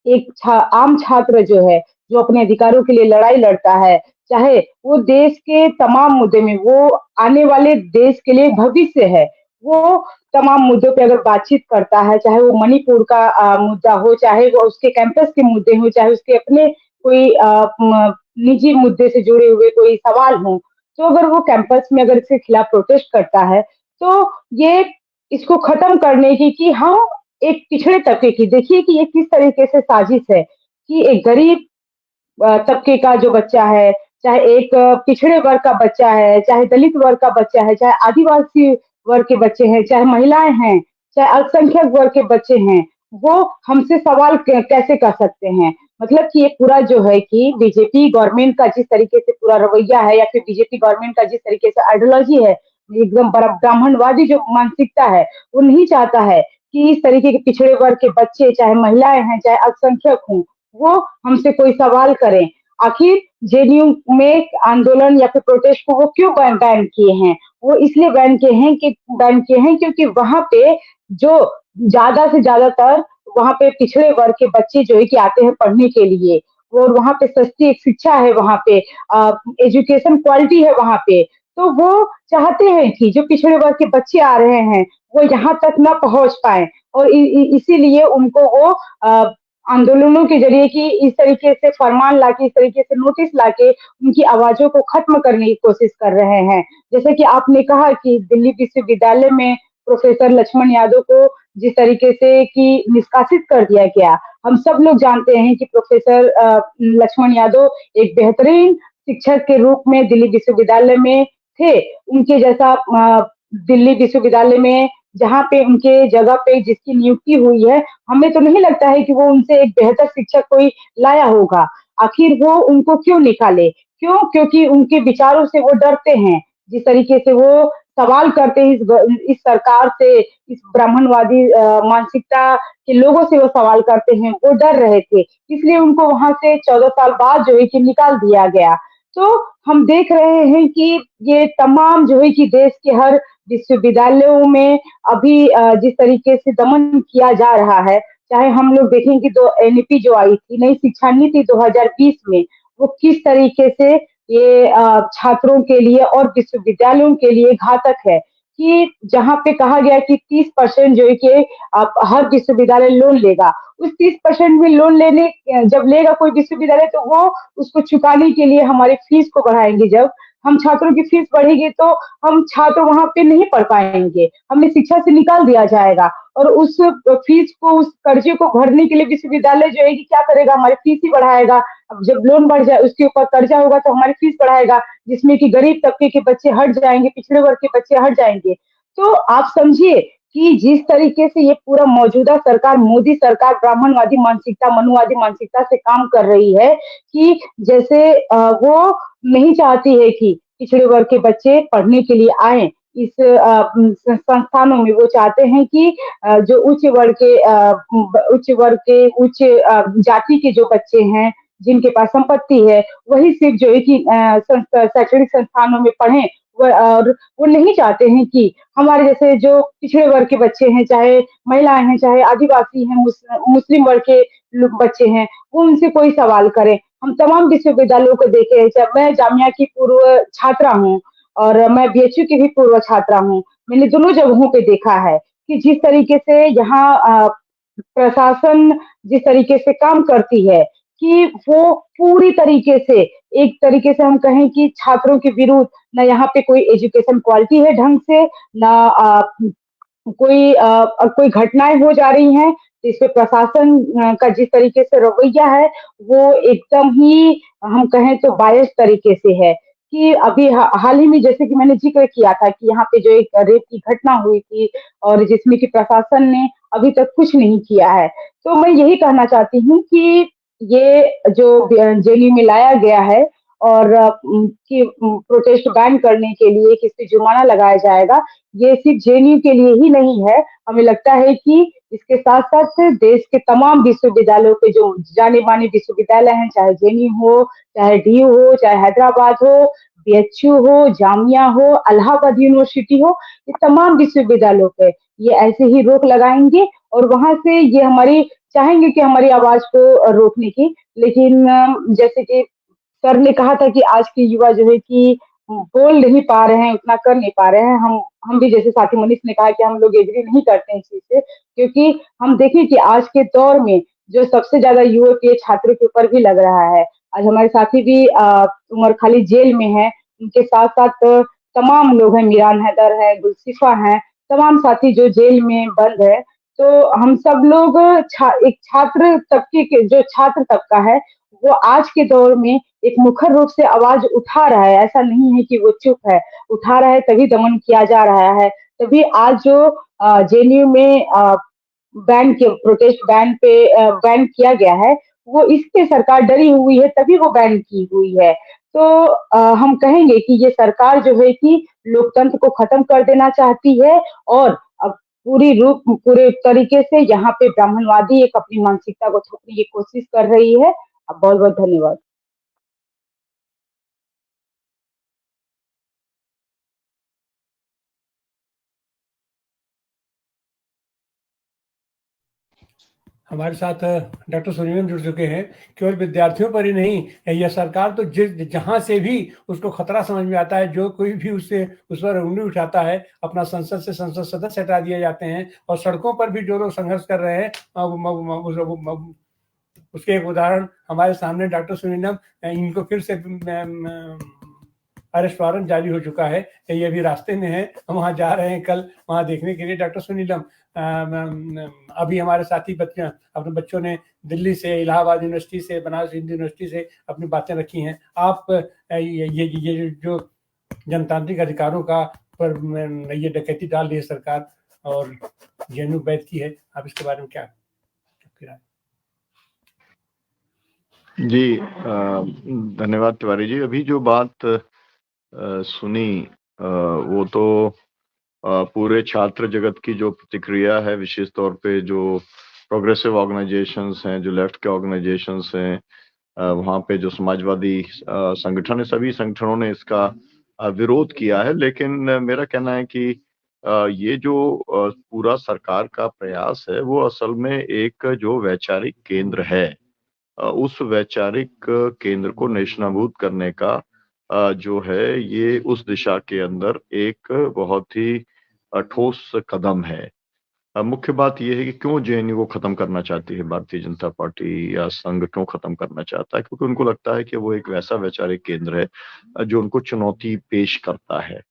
एक आम छात्र जो है, जो अपने अधिकारों के लिए लड़ाई लड़ता है, चाहे वो देश के तमाम मुद्दे में, वो आने वाले देश के लिए भविष्य है, वो तमाम मुद्दों पे अगर बातचीत करता है, चाहे वो मणिपुर का मुद्दा हो, चाहे वो उसके कैंपस के मुद्दे हो, चाहे उसके अपने कोई निजी मुद्दे से जुड़े हुए कोई सवाल हो, तो अगर वो कैंपस में अगर इसके खिलाफ प्रोटेस्ट करता है, तो ये इसको खत्म करने की कि हम एक पिछड़े तबके की, देखिए कि ये किस तरीके से साजिश है कि एक गरीब तबके का जो बच्चा है, चाहे एक पिछड़े वर्ग का बच्चा है, चाहे दलित वर्ग का बच्चा है, चाहे आदिवासी वर्ग के बच्चे हैं, चाहे महिलाएं हैं, चाहे अल्पसंख्यक वर्ग के बच्चे हैं, वो हमसे सवाल कैसे कर सकते हैं। मतलब कि ये पूरा जो है कि बीजेपी गवर्नमेंट का जिस तरीके से पूरा रवैया है, या फिर बीजेपी गवर्नमेंट का जिस तरीके से आइडियोलॉजी है, एकदम ब्राह्मणवादी जो मानसिकता है, वो नहीं चाहता है कि इस तरीके के पिछड़े वर्ग के बच्चे, चाहे महिलाएं हैं, चाहे अल्पसंख्यक हों, वो हमसे कोई सवाल करें। आखिर जेएनयू में आंदोलन या फिर प्रोटेस्ट को वो क्यों बैन किए हैं? वो इसलिए बैन किए हैं क्योंकि वहाँ पे जो ज्यादा से ज्यादातर वहाँ पे पिछड़े वर्ग के बच्चे जो है कि आते हैं पढ़ने के लिए, और वहाँ पे सस्ती एक शिक्षा है, वहाँ पे एजुकेशन क्वालिटी है वहाँ पे, तो वो चाहते हैं कि जो पिछड़े वर्ग के बच्चे आ रहे हैं वो यहाँ तक ना पहुंच पाए, और इसीलिए उनको वो आंदोलनों के जरिए कि इस तरीके से फरमान लाके, इस तरीके से नोटिस लाके उनकी आवाजों को खत्म करने की कोशिश कर रहे हैं। जैसे कि आपने कहा कि दिल्ली विश्वविद्यालय में प्रोफेसर लक्ष्मण यादव को जिस तरीके से कि निष्कासित कर दिया गया, हम सब लोग जानते हैं कि प्रोफेसर लक्ष्मण यादव एक बेहतरीन शिक्षक के रूप में दिल्ली विश्वविद्यालय में थे। उनके जैसा दिल्ली विश्वविद्यालय में जहाँ पे उनके जगह पे जिसकी नियुक्ति हुई है, हमें तो नहीं लगता है कि वो उनसे एक बेहतर शिक्षक कोई लाया होगा। आखिर वो उनको क्यों निकाले? क्यों? क्योंकि उनके विचारों से वो डरते हैं। जिस तरीके से वो सवाल करते हैं इस सरकार से, इस ब्राह्मणवादी मानसिकता के लोगों से वो सवाल करते हैं, वो डर रहे थे। इसलिए उनको वहाँ से 14 साल बाद जो है कि निकाल दिया गया। तो हम देख रहे हैं कि ये तमाम जो है कि देश के हर विश्वविद्यालयों में अभी जिस तरीके से दमन किया जा रहा है, चाहे हम लोग देखें कि एनईपी जो आई थी, नई शिक्षा नीति 2020 में, वो किस तरीके से ये छात्रों के लिए और विश्वविद्यालयों के लिए घातक है कि जहाँ पे कहा गया कि 30% जो है कि हर विश्वविद्यालय लोन लेगा, उस 30% में लोन लेने जब लेगा कोई विश्वविद्यालय, तो वो उसको चुकाने के लिए हमारी फीस को बढ़ाएंगे। जब हम छात्रों की फीस बढ़ेगी तो हम छात्र वहाँ पे नहीं पढ़ पाएंगे, हमें शिक्षा से निकाल दिया जाएगा, और उस फीस को, उस कर्जे को भरने के लिए विश्वविद्यालय जो है कि क्या करेगा, हमारी फीस ही बढ़ाएगा। अब जब लोन बढ़ जाए, उसके ऊपर कर्जा होगा तो हमारी फीस बढ़ाएगा, जिसमें कि गरीब तबके के बच्चे हट जाएंगे, पिछड़े वर्ग के बच्चे हट जाएंगे। तो आप समझिए कि जिस तरीके से ये पूरा मौजूदा सरकार, मोदी सरकार ब्राह्मणवादी मानसिकता, मनुवादी मानसिकता से काम कर रही है कि जैसे वो नहीं चाहती है कि पिछड़े वर्ग के बच्चे पढ़ने के लिए आए इस संस्थानों में। वो चाहते हैं कि जो उच्च जाति के जो बच्चे हैं, जिनके पास संपत्ति है, वही सिर्फ जो है कि शैक्षणिक संस्थानों में पढ़ें। और वो नहीं चाहते हैं कि हमारे जैसे जो पिछड़े वर्ग के बच्चे हैं, चाहे महिलाएं हैं, चाहे आदिवासी हैं, मुस्लिम वर्ग के बच्चे हैं, वो उनसे कोई सवाल करे। हम तमाम विश्वविद्यालयों को देखे हैं, जब मैं जामिया की पूर्व छात्रा हूँ और मैं बीएचयू की भी पूर्व छात्रा हूँ, मैंने दोनों जगहों पे देखा है कि जिस तरीके से यहाँ प्रशासन जिस तरीके से काम करती है कि वो पूरी तरीके से, एक तरीके से हम कहें कि छात्रों के विरुद्ध, ना यहाँ पे कोई एजुकेशन क्वालिटी है ढंग से, ना कोई घटनाएं हो जा रही हैं, तो इसपे प्रशासन का जिस तरीके से रवैया है वो एकदम ही, हम कहें तो बायस तरीके से है। कि अभी हाल ही में जैसे कि मैंने जिक्र किया था कि यहाँ पे जो एक रेप की घटना हुई थी, और जिसमें कि प्रशासन ने अभी तक कुछ नहीं किया है। तो मैं यही कहना चाहती हूँ कि ये जो जेएनयू में लाया गया है, और कि प्रोटेस्ट बैन करने के लिए किस पे जुर्माना लगाया जाएगा, ये सिर्फ जेएनयू के लिए ही नहीं है। हमें लगता है कि इसके साथ साथ देश के तमाम विश्वविद्यालयों के जो जाने माने विश्वविद्यालय हैं, चाहे जेएनयू हो, चाहे डीयू हो, चाहे हैदराबाद हो, बीएचयू हो, जामिया हो, इलाहाबाद यूनिवर्सिटी हो, ये तमाम विश्वविद्यालयों पे ये ऐसे ही रोक लगाएंगे और वहां से ये हमारी चाहेंगे कि हमारी आवाज को रोकने की। लेकिन जैसे कि सर ने कहा था कि आज के युवा जो है कि बोल नहीं पा रहे हैं, उतना कर नहीं पा रहे हैं। हम भी जैसे साथी मनीष ने कहा कि हम लोग एग्री नहीं करते हैं इस चीज से, क्योंकि हम देखें कि आज के दौर में जो सबसे ज्यादा युवक ये छात्रों के ऊपर भी लग रहा है। आज हमारे साथी भी उमर खालिद जेल में है, उनके साथ साथ तमाम लोग हैं, मीरान हैदर है, गुलसिफा है, तमाम साथी जो जेल में बंद है। तो हम सब लोग एक छात्र तबके के जो छात्र तबका है वो आज के दौर में एक मुखर रूप से आवाज उठा रहा है। ऐसा नहीं है कि वो चुप है, उठा रहा है, तभी दमन किया जा रहा है। तभी आज जो जेएनयू में बैन के प्रोटेस्ट बैन पे बैन किया गया है, वो इससे सरकार डरी हुई है, तभी वो बैन की हुई है। तो हम कहेंगे कि ये सरकार जो है कि लोकतंत्र को खत्म कर देना चाहती है और अब पूरे तरीके से यहाँ पे ब्राह्मणवादी एक अपनी मानसिकता को थोपने की कोशिश कर रही है। बहुत बहुत धन्यवाद। हमारे साथ डॉक्टर सुनील जुड़ चुके हैं। केवल विद्यार्थियों पर ही नहीं, यह सरकार तो जहां से भी उसको खतरा समझ में आता है, जो कोई भी उससे उस पर उंगली उठाता है, अपना संसद से संसद सदस्य हटा दिए जाते हैं। और सड़कों पर भी जो लोग संघर्ष कर रहे हैं, उसके एक उदाहरण हमारे सामने डॉक्टर सुनीलम, इनको फिर से अरेस्ट वारंट जारी हो चुका है। ये अभी रास्ते में है, हम वहाँ जा रहे हैं कल वहाँ देखने के लिए। डॉक्टर सुनीलम, अभी हमारे साथी अपने बच्चों ने दिल्ली से, इलाहाबाद यूनिवर्सिटी से, बनारस हिंदू यूनिवर्सिटी से अपनी बातें रखी हैं। आप ये जो जनतांत्रिक अधिकारों का पर ये डकैती डाल रही है सरकार और जेएनयू बैद की है, आप इसके बारे में क्या राय? जी धन्यवाद तिवारी जी। अभी जो बात सुनी वो तो पूरे छात्र जगत की जो प्रतिक्रिया है, विशेष तौर पे जो प्रोग्रेसिव ऑर्गेनाइजेशंस हैं, जो लेफ्ट के ऑर्गेनाइजेशंस हैं, वहाँ पे जो समाजवादी संगठन है, सभी संगठनों ने इसका विरोध किया है। लेकिन मेरा कहना है कि ये जो पूरा सरकार का प्रयास है वो असल में एक जो वैचारिक केंद्र है, उस वैचारिक केंद्र को नेस्तनाबूद करने का जो है ये उस दिशा के अंदर एक बहुत ही ठोस कदम है। मुख्य बात यह है कि क्यों जेएनयू को खत्म करना चाहती है भारतीय जनता पार्टी या संघ, क्यों खत्म करना चाहता है? क्योंकि उनको लगता है कि वो एक वैसा वैचारिक केंद्र है जो उनको चुनौती पेश करता है।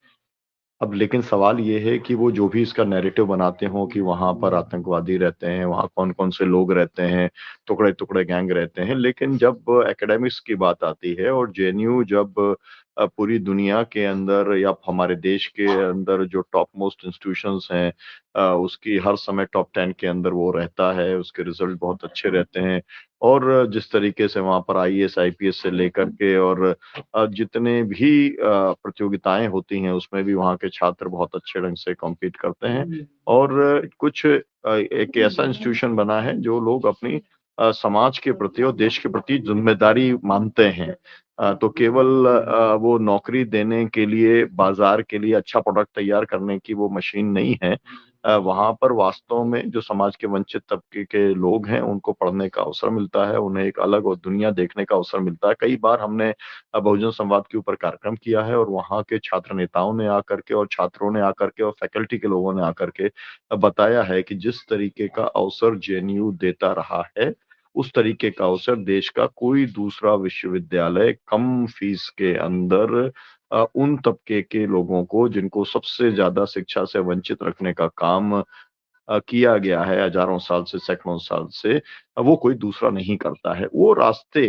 अब लेकिन सवाल ये है कि वो जो भी इसका नैरेटिव बनाते हो कि वहां पर आतंकवादी रहते हैं, वहां कौन कौन से लोग रहते हैं, टुकड़े टुकड़े गैंग रहते हैं, लेकिन जब एकेडमिक्स की बात आती है और जेएनयू जब पूरी दुनिया के अंदर या हमारे देश के अंदर जो टॉप मोस्ट इंस्टीट्यूशंस हैं, उसकी हर समय टॉप 10 के अंदर वो रहता है, उसके रिजल्ट बहुत अच्छे रहते हैं। और जिस तरीके से वहां पर आईएएस आईपीएस से लेकर के और जितने भी प्रतियोगिताएं होती हैं उसमें भी वहाँ के छात्र बहुत अच्छे ढंग से कॉम्पीट करते हैं। और कुछ एक ऐसा इंस्टीट्यूशन बना है जो लोग अपनी समाज के प्रति और देश के प्रति जिम्मेदारी मानते हैं। तो केवल वो नौकरी देने के लिए, बाजार के लिए अच्छा प्रोडक्ट तैयार करने की वो मशीन नहीं है। वहां पर वास्तव में जो समाज के वंचित तबके के लोग हैं उनको पढ़ने का अवसर मिलता है, उन्हें एक अलग और दुनिया देखने का अवसर मिलता है। कई बार हमने बहुजन संवाद के ऊपर कार्यक्रम किया है और वहाँ के छात्र नेताओं ने आकर के और छात्रों ने आकर के और फैकल्टी के लोगों ने आकर के बताया है कि जिस तरीके का अवसर जेएनयू देता रहा है उस तरीके का अवसर देश का कोई दूसरा विश्वविद्यालय कम फीस के अंदर उन तबके के लोगों को जिनको सबसे ज्यादा शिक्षा से वंचित रखने का काम किया गया है हजारों साल से, सैकड़ों साल से, वो कोई दूसरा नहीं करता है। वो रास्ते,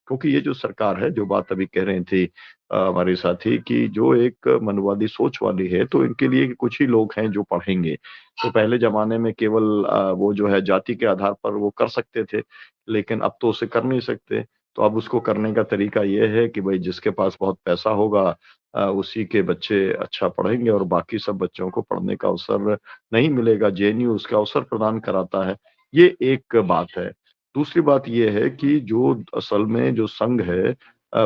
क्योंकि ये जो सरकार है, जो बात अभी कह रही थी हमारे साथी कि जो एक मनवादी सोच वाली है, तो इनके लिए कुछ ही लोग हैं जो पढ़ेंगे। तो पहले जमाने में केवल वो जो है जाति के आधार पर वो कर सकते थे, लेकिन अब तो उसे कर नहीं सकते। तो अब उसको करने का तरीका ये है कि भाई जिसके पास बहुत पैसा होगा उसी के बच्चे अच्छा पढ़ेंगे और बाकी सब बच्चों को पढ़ने का अवसर नहीं मिलेगा। जेएनयू उसका अवसर प्रदान कराता है। ये एक बात है। दूसरी बात ये है कि जो असल में जो संघ है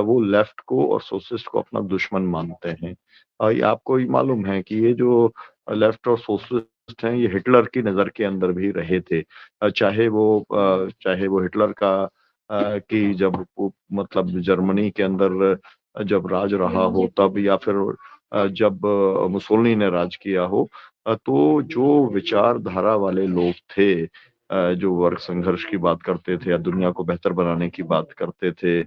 वो लेफ्ट को और सोशलिस्ट को अपना दुश्मन मानते हैं। ये आपको ही मालूम है कि ये जो लेफ्ट और सोशलिस्ट हैं ये हिटलर की नज़र के अंदर भी रहे थे। चाहे वो हिटलर का कि जब वो मतलब जर्मनी के अंदर जब राज रहा हो तब, या फिर जब मुसोलिनी ने राज किया हो, तो जो विचारधारा वाले लोग थे जो वर्ग संघर्ष की बात करते थे या दुनिया को बेहतर बनाने की बात करते थे,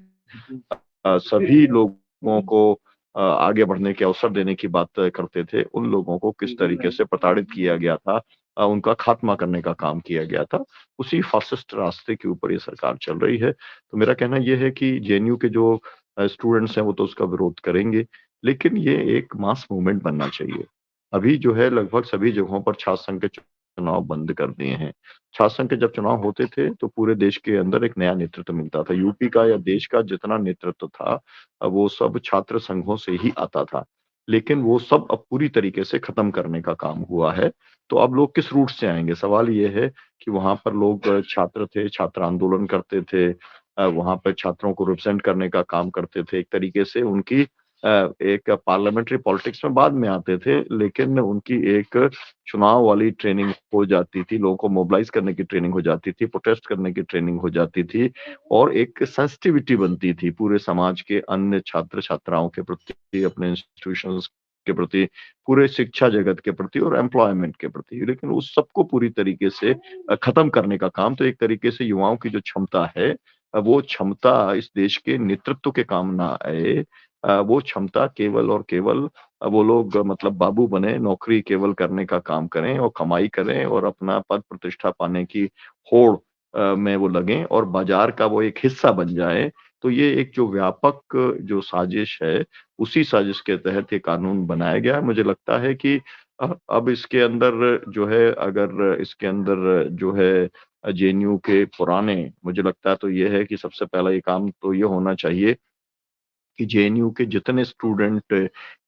सभी लोगों को आगे बढ़ने के अवसर देने की बात करते थे, उन लोगों को किस तरीके से प्रताड़ित किया गया था, उनका खात्मा करने का काम किया गया था। उसी फासिस्ट रास्ते के ऊपर ये सरकार चल रही है। तो मेरा कहना ये है कि जेएनयू के जो स्टूडेंट्स हैं वो तो उसका विरोध करेंगे, लेकिन ये एक मास मूवमेंट बनना चाहिए। अभी जो है लगभग सभी जगहों पर छात्र संघ के चुनाव बंद कर दिए हैं। छात्र संघ के जब चुनाव होते थे तो पूरे देश के अंदर एक नया नेतृत्व मिलता था। यूपी का या देश का जितना नेतृत्व था वो सब छात्र संघों से ही आता था, लेकिन वो सब अब पूरी तरीके से खत्म करने का काम हुआ है। तो अब लोग किस रूट से आएंगे? सवाल ये है कि वहां पर लोग छात्र थे, छात्र आंदोलन करते थे, वहां पर छात्रों को रिप्रेजेंट करने का काम करते थे। एक तरीके से उनकी एक पार्लियामेंट्री पॉलिटिक्स में बाद में आते थे, लेकिन उनकी एक चुनाव वाली ट्रेनिंग हो जाती थी, लोगों को मोबिलाइज करने की ट्रेनिंग हो जाती थी, प्रोटेस्ट करने की ट्रेनिंग हो जाती थी और एक सेंसिटिविटी बनती थी पूरे समाज के अन्य छात्र छात्राओं के प्रति, अपने इंस्टीट्यूशंस के प्रति, पूरे शिक्षा जगत के प्रति और एम्प्लॉयमेंट के प्रति। लेकिन उस सबको पूरी तरीके से खत्म करने का काम तो एक तरीके से युवाओं की जो क्षमता है वो क्षमता इस देश के नेतृत्व के काम ना आए। वो क्षमता केवल और केवल वो लोग मतलब बाबू बने, नौकरी केवल करने का काम करें और कमाई करें और अपना पद प्रतिष्ठा पाने की होड़ में वो लगें और बाजार का वो एक हिस्सा बन जाए। तो ये एक जो व्यापक जो साजिश है, उसी साजिश के तहत ये कानून बनाया गया है। मुझे लगता है कि अब इसके अंदर जो है, अगर इसके अंदर जो है जेएनयू के पुराने, मुझे लगता है तो ये है कि सबसे पहला ये काम तो ये होना चाहिए कि जेएनयू के जितने स्टूडेंट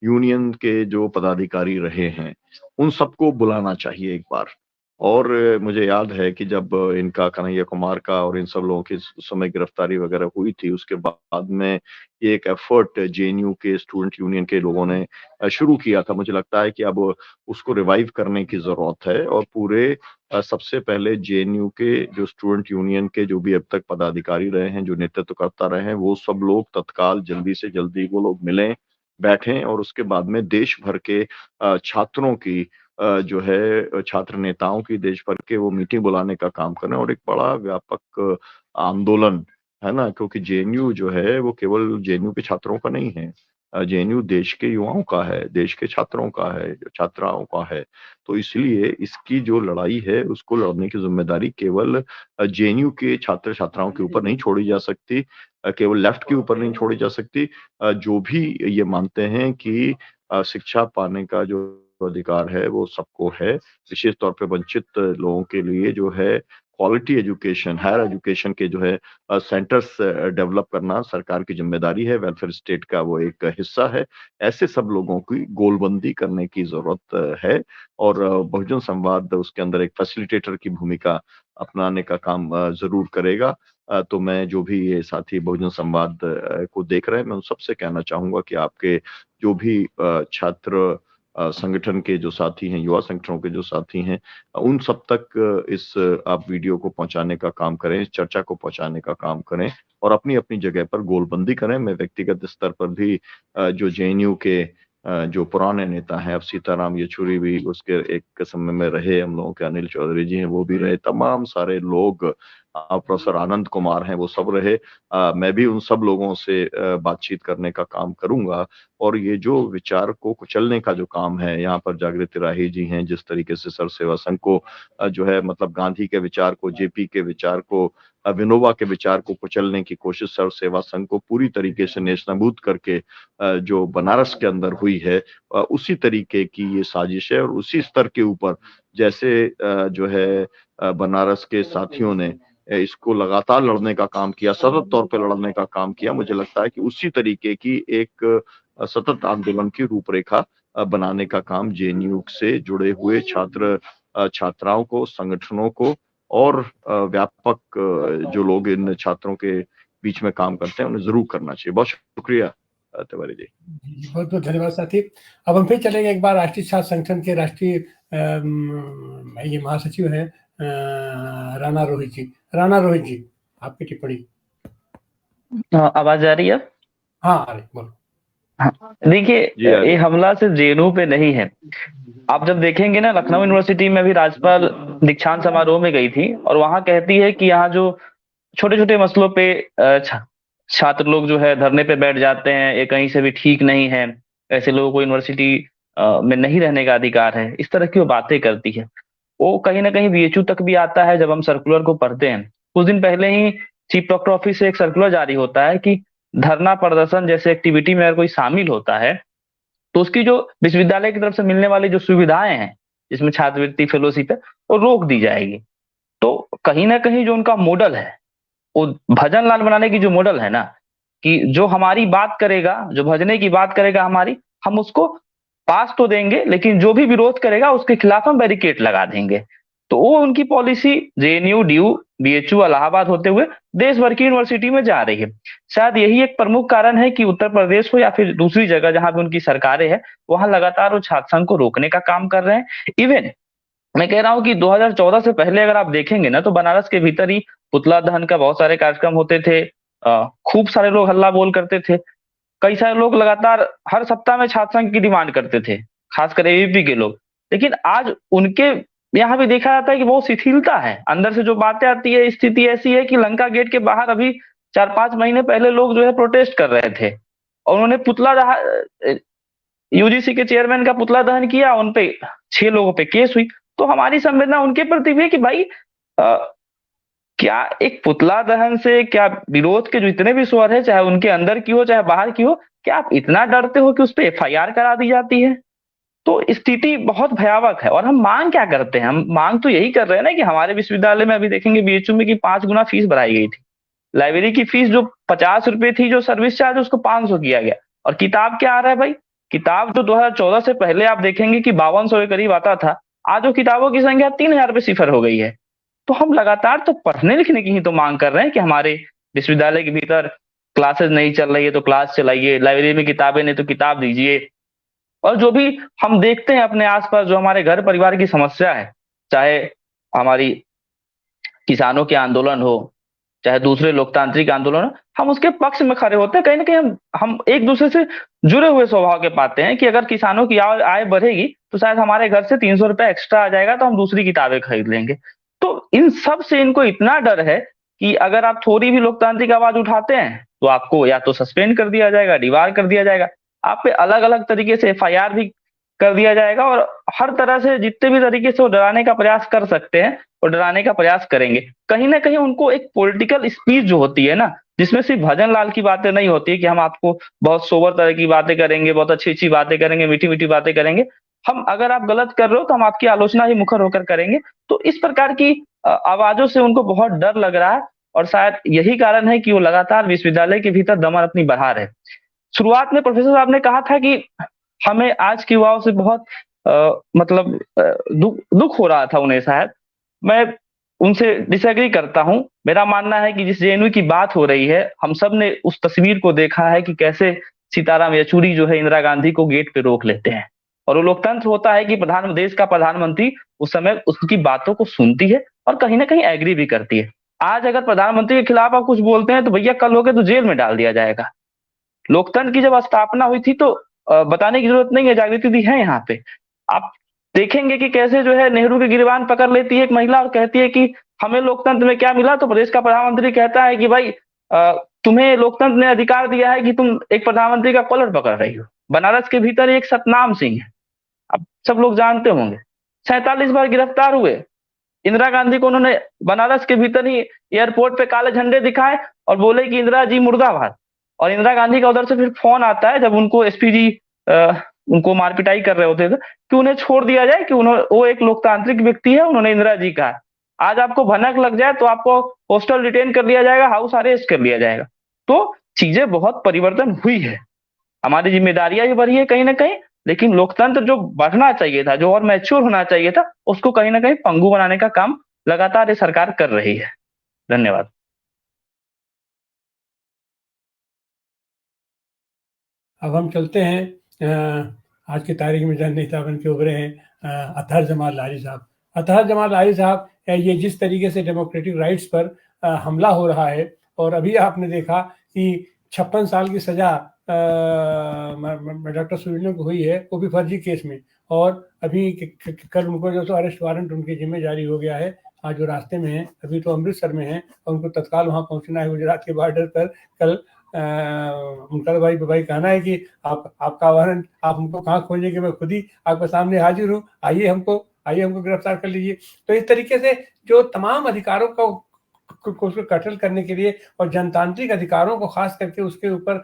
यूनियन के जो पदाधिकारी रहे हैं, उन सबको बुलाना चाहिए एक बार। और मुझे याद है कि जब इनका कन्हैया कुमार का और इन सब लोगों की उस समय गिरफ्तारी वगैरह हुई थी, उसके बाद में ये एक एफर्ट जेएनयू के स्टूडेंट यूनियन के लोगों ने शुरू किया था। मुझे लगता है कि अब उसको रिवाइव करने की ज़रूरत है और पूरे सबसे पहले जेएनयू के जो स्टूडेंट यूनियन के जो भी अब तक पदाधिकारी रहे हैं, जो नेतृत्व करता रहे हैं, वो सब लोग तत्काल जल्दी से जल्दी वो लोग मिलें, बैठें और उसके बाद में देश भर के छात्रों की जो है छात्र नेताओं की देश भर के वो मीटिंग बुलाने का काम करें और एक बड़ा व्यापक आंदोलन, है ना? क्योंकि जेएनयू जो है वो केवल जेएनयू के छात्रों का नहीं है। जेएनयू देश के युवाओं का है, देश के छात्रों का है, छात्राओं का है। तो इसलिए इसकी जो लड़ाई है उसको लड़ने की ज़िम्मेदारी केवल जेएनयू के छात्र-छात्राओं के ऊपर नहीं छोड़ी जा सकती, केवल लेफ्ट के ऊपर नहीं छोड़ी जा सकती। जो भी ये मानते हैं कि शिक्षा पाने का जो अधिकार है वो सबको है। विशेष तौर पे वंचित लोगों के लिए जो है क्वालिटी एजुकेशन, हायर एजुकेशन के जो है सेंटर्स डेवलप करना सरकार की ज़िम्मेदारी है, वेलफेयर स्टेट का वो एक हिस्सा है। ऐसे सब लोगों की गोलबंदी करने की ज़रूरत है और बहुजन संवाद उसके अंदर एक फैसिलिटेटर की भूमिका अपनाने का काम ज़रूर करेगा। तो मैं जो भी ये साथी बहुजन संवाद को देख रहे हैं, मैं उन सबसे कहना चाहूँगा कि आपके जो भी छात्र संगठन के जो साथी हैं, युवा संगठनों के जो साथी हैं, उन सब तक इस आप वीडियो को पहुँचाने का काम करें, इस चर्चा को पहुँचाने का काम करें और अपनी-अपनी जगह पर गोलबंदी करें। मैं व्यक्तिगत स्तर पर भी जो जेएनयू के जो पुराने नेता हैं, अब सीताराम येचुरी भी उसके एक समय में रहे, हम लोगों के अनिल चौधरी जी हैं, वो भी रहे, तमाम सारे लोग, प्रोफेसर आनंद कुमार हैं, वो सब रहे। मैं भी उन सब लोगों से बातचीत करने का काम करूँगा और ये जो विचार को कुचलने का जो काम है, यहाँ पर जागृति राही जी हैं, जिस तरीके से सर्व सेवा संघ को जो है मतलब गांधी के विचार को, जेपी के विचार को, विनोबा के विचार को कुचलने की कोशिश सर्व सेवा संघ को पूरी तरीके से नेस्तनाबूद करके जो बनारस के अंदर हुई है, उसी तरीके की ये साजिश है और उसी स्तर के ऊपर जैसे जो है बनारस के साथियों ने इसको लगातार लड़ने का काम किया, सतत तौर पे लड़ने का काम किया, मुझे लगता है कि उसी तरीके की एक सतत आंदोलन की रूपरेखा बनाने का काम जेएनयू से जुड़े हुए छात्र छात्राओं को, संगठनों को और व्यापक जो लोग इन छात्रों के बीच में काम करते हैं उन्हें जरूर करना चाहिए। बहुत शुक्रिया तिवारी जी। बहुत बहुत धन्यवाद साथी। अब हम फिर चलेंगे एक बार राष्ट्रीय छात्र संगठन के राष्ट्रीय ये महासचिव हैं राणा रोहित जी। राणा रोहित जी, आपकी टिप्पणी। आवाज आ रही है? हाँ, अरे बोलो। हाँ, देखिए ये हमला सिर्फ जेएनयू पे नहीं है। आप जब देखेंगे ना, लखनऊ यूनिवर्सिटी में भी राज्यपाल दीक्षांत समारोह में गई थी और वहां कहती है कि यहाँ जो छोटे छोटे मसलों पे छात्र लोग जो है धरने पे बैठ जाते हैं, ये कहीं से भी ठीक नहीं है, ऐसे लोगों को यूनिवर्सिटी में नहीं रहने का अधिकार है, इस तरह की वो बातें करती है। वो कहीं ना कहीं बीएचयू तक भी आता है। जब हम सर्कुलर को पढ़ते हैं, कुछ दिन पहले ही चीफ डॉक्टर ऑफिस से एक सर्कुलर जारी होता है कि धरना प्रदर्शन जैसे एक्टिविटी में अगर कोई शामिल होता है तो उसकी जो विश्वविद्यालय की तरफ से मिलने वाली जो सुविधाएं हैं, जिसमें छात्रवृत्ति, फेलोशिप है, वो रोक दी जाएगी। तो कहीं ना कहीं जो उनका मॉडल है, वो भजन लाल बनाने की जो मॉडल है ना, कि जो हमारी बात करेगा, जो भजने की बात करेगा हमारी, हम उसको पास तो देंगे, लेकिन जो भी विरोध करेगा उसके खिलाफ हम बैरिकेड लगा देंगे। तो वो उनकी policy JNU, DU, BHU, Allahabad होते हुए देश भर की यूनिवर्सिटी में जा रही है। शायद यही एक प्रमुख कारण है कि उत्तर प्रदेश हो या फिर दूसरी जगह जहां भी उनकी सरकारें हैं, वहां लगातार वो छात्र संघ को रोकने का काम कर रहे हैं। इवन मैं कह रहा हूं कि 2014 से पहले अगर आप देखेंगे ना, तो बनारस के भीतर ही पुतला दहन का बहुत सारे कार्यक्रम होते थे, खूब सारे लोग हल्ला बोल करते थे, कई सारे लोग लगातार हर सप्ताह में छात्र संघ की डिमांड करते थे, खासकर एबीवीपी के लोग। लेकिन आज उनके यहाँ भी देखा जाता है कि बहुत शिथिलता है, अंदर से जो बातें आती है, स्थिति ऐसी है कि लंका गेट के बाहर अभी 4-5 महीने पहले लोग जो है प्रोटेस्ट कर रहे थे और उन्होंने पुतला यूजीसी के चेयरमैन का पुतला दहन किया, उनपे 6 लोगों पे केस हुई। तो हमारी संवेदना उनके प्रति भी है कि भाई क्या एक पुतला दहन से, क्या विरोध के जो इतने भी स्वर है, चाहे उनके अंदर की हो चाहे बाहर की हो, क्या आप इतना डरते हो कि उस पर एफआईआर करा दी जाती है? तो स्थिति बहुत भयावह है। और हम मांग क्या करते हैं? हम मांग तो यही कर रहे हैं ना कि हमारे विश्वविद्यालय में अभी देखेंगे बीएचयू में कि 5 गुना फीस बढ़ाई गई थी। लाइब्रेरी की फीस जो 50 रुपए थी, जो सर्विस चार्ज, उसको 500 किया गया। और किताब क्या आ रहा है भाई? किताब जो 2014 से पहले आप देखेंगे कि 5200 के करीब आता था, आज वो किताबों की संख्या 3000 पे सिफर हो गई है। तो हम लगातार तो पढ़ने लिखने की ही तो मांग कर रहे हैं कि हमारे विश्वविद्यालय के भीतर क्लासेस नहीं चल रही है तो क्लास चलाइए, लाइब्रेरी में किताबें नहीं तो किताब दीजिए। और जो भी हम देखते हैं अपने आसपास, जो हमारे घर परिवार की समस्या है, चाहे हमारी किसानों के आंदोलन हो, चाहे दूसरे लोकतांत्रिक आंदोलन हो, हम उसके पक्ष में खड़े होते हैं। कहीं ना कहीं हम एक दूसरे से जुड़े हुए स्वभाव के पाते हैं कि अगर किसानों की आय बढ़ेगी तो शायद हमारे घर से 300 रुपए एक्स्ट्रा आ जाएगा, तो हम दूसरी किताबें खरीद लेंगे। तो इन सब से इनको इतना डर है कि अगर आप थोड़ी भी लोकतांत्रिक आवाज उठाते हैं तो आपको या तो सस्पेंड कर दिया जाएगा, डिबार कर दिया जाएगा, आप पे अलग अलग तरीके से एफआईआर भी कर दिया जाएगा, और हर तरह से जितने भी तरीके से वो डराने का प्रयास कर सकते हैं और डराने का प्रयास करेंगे। कहीं ना कहीं उनको एक पॉलिटिकल स्पीच जो होती है ना, जिसमें सिर्फ भजन लाल की बातें नहीं होती है कि हम आपको बहुत सोबर तरह की बातें करेंगे, बहुत अच्छी अच्छी बातें करेंगे, मीठी मीठी बातें करेंगे, हम अगर आप गलत कर रहे हो तो हम आपकी आलोचना ही मुखर होकर करेंगे। तो इस प्रकार की आवाजों से उनको बहुत डर लग रहा है, और शायद यही कारण है कि वो लगातार विश्वविद्यालय के भीतर दमन अपनी बढ़ा रहे। शुरुआत में प्रोफेसर साहब ने कहा था कि हमें आज के युवाओं से बहुत मतलब दुख हो रहा था उन्हें, शायद मैं उनसे डिसएग्री करता हूं। मेरा मानना है कि जिस जेएनयू की बात हो रही है, हम सब ने उस तस्वीर को देखा है कि कैसे सीताराम येचुरी जो है इंदिरा गांधी को गेट पे रोक लेते हैं, और वो लोकतंत्र होता है कि देश का प्रधानमंत्री उस समय उसकी बातों को सुनती है और कहीं ना कहीं एग्री भी करती है। आज अगर प्रधानमंत्री के खिलाफ आप कुछ बोलते हैं तो भैया कल होके तो जेल में डाल दिया जाएगा। लोकतंत्र की जब स्थापना हुई थी तो बताने की जरूरत नहीं है, जागृति दी है यहाँ पे। आप देखेंगे कि कैसे जो है नेहरू के गिरबान पकड़ लेती है एक महिला और कहती है कि हमें लोकतंत्र में क्या मिला, तो प्रदेश का प्रधानमंत्री कहता है कि भाई तुम्हें लोकतंत्र ने अधिकार दिया है कि तुम एक प्रधानमंत्री का कॉलर पकड़ रही हो। बनारस के भीतर एक सतनाम सिंह है, अब सब लोग जानते होंगे, 47 बार गिरफ्तार हुए। इंदिरा गांधी को उन्होंने बनारस के भीतर ही एयरपोर्ट पे काले झंडे दिखाए और बोले कि इंदिरा जी मुर्दाबाद। और इंदिरा गांधी का उधर से फिर फोन आता है जब उनको एसपीजी उनको मारपिटाई कर रहे होते थे कि उन्हें छोड़ दिया जाए, कि वो एक लोकतांत्रिक व्यक्ति है, उन्होंने इंदिरा जी कहा। आज आपको भनक लग जाए तो आपको पोस्टल डिटेन कर लिया जाएगा, हाउस अरेस्ट कर लिया जाएगा। तो चीजें बहुत परिवर्तन हुई है, हमारी जिम्मेदारियां भी बढ़ी है कहीं ना कहीं, लेकिन लोकतंत्र जो बढ़ना चाहिए था, जो और मैच्योर होना चाहिए था, उसको कहीं ना कहीं पंगु बनाने का काम लगातार ये सरकार कर रही है। धन्यवाद। अब हम चलते हैं आज की तारीख में जन नेता बन के उभरे हैं अतहर जमाल लारी साहब। अतहर जमाल लारी साहब, ये जिस तरीके से डेमोक्रेटिक राइट्स पर हमला हो रहा है, और अभी आपने देखा कि 56 साल की सजा डॉक्टर सुरीनो को हुई है, वो भी फर्जी केस में, और अभी कल उनको जो अरेस्ट वारंट उनके जिम्मे जारी हो गया है। आज जो रास्ते में है, अभी तो अमृतसर में है और उनको तत्काल वहां पहुंचना है गुजरात के बॉर्डर पर। कल उनका तो भाई कहना है कि आपका वारंट आप हमको कहाँ खोजेंगे, मैं खुद ही आपके सामने हाजिर हूँ, आइए हमको गिरफ्तार कर लीजिए। तो इस तरीके से जो तमाम अधिकारों को उसको कटल करने के लिए और जनतांत्रिक अधिकारों को खास करके उसके ऊपर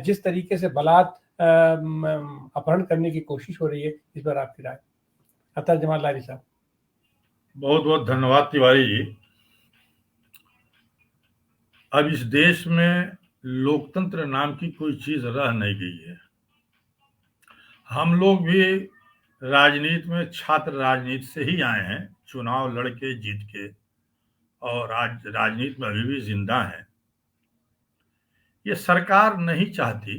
जिस तरीके से बलात् अपहरण करने की कोशिश हो रही है, इस पर आपकी राय? अतहर जमाल लारी साहब। बहुत बहुत धन्यवाद तिवारी जी। अब इस देश में लोकतंत्र नाम की कोई चीज रह नहीं गई है। हम लोग भी राजनीति में छात्र राजनीति से ही आए हैं, चुनाव लड़के जीत के, और आज राजनीति में अभी भी जिंदा हैं। ये सरकार नहीं चाहती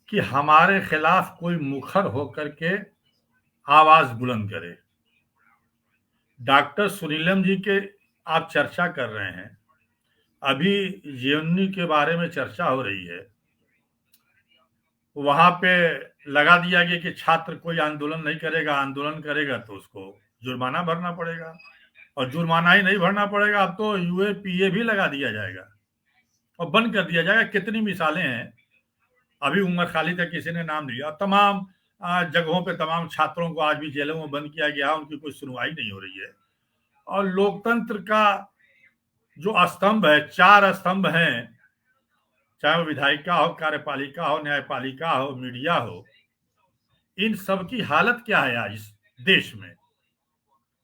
कि हमारे खिलाफ कोई मुखर होकर के आवाज बुलंद करे। डॉक्टर सुनीलम जी के आप चर्चा कर रहे हैं, अभी जेएनयू के बारे में चर्चा हो रही है, वहां पे लगा दिया गया कि छात्र कोई आंदोलन नहीं करेगा, आंदोलन करेगा तो उसको जुर्माना भरना पड़ेगा, और जुर्माना ही नहीं भरना पड़ेगा, अब तो यूएपीए भी लगा दिया जाएगा और बंद कर दिया जाएगा। कितनी मिसालें हैं, अभी उमर खालिद का किसी ने नाम लिया, तमाम जगहों पे तमाम छात्रों को आज भी जेलों में बंद किया गया, उनकी कोई सुनवाई नहीं हो रही है। और लोकतंत्र का जो स्तंभ है, 4 स्तंभ हैं, चाहे वो विधायिका हो, कार्यपालिका हो, न्यायपालिका हो, मीडिया हो, इन सब की हालत क्या है आज इस देश में?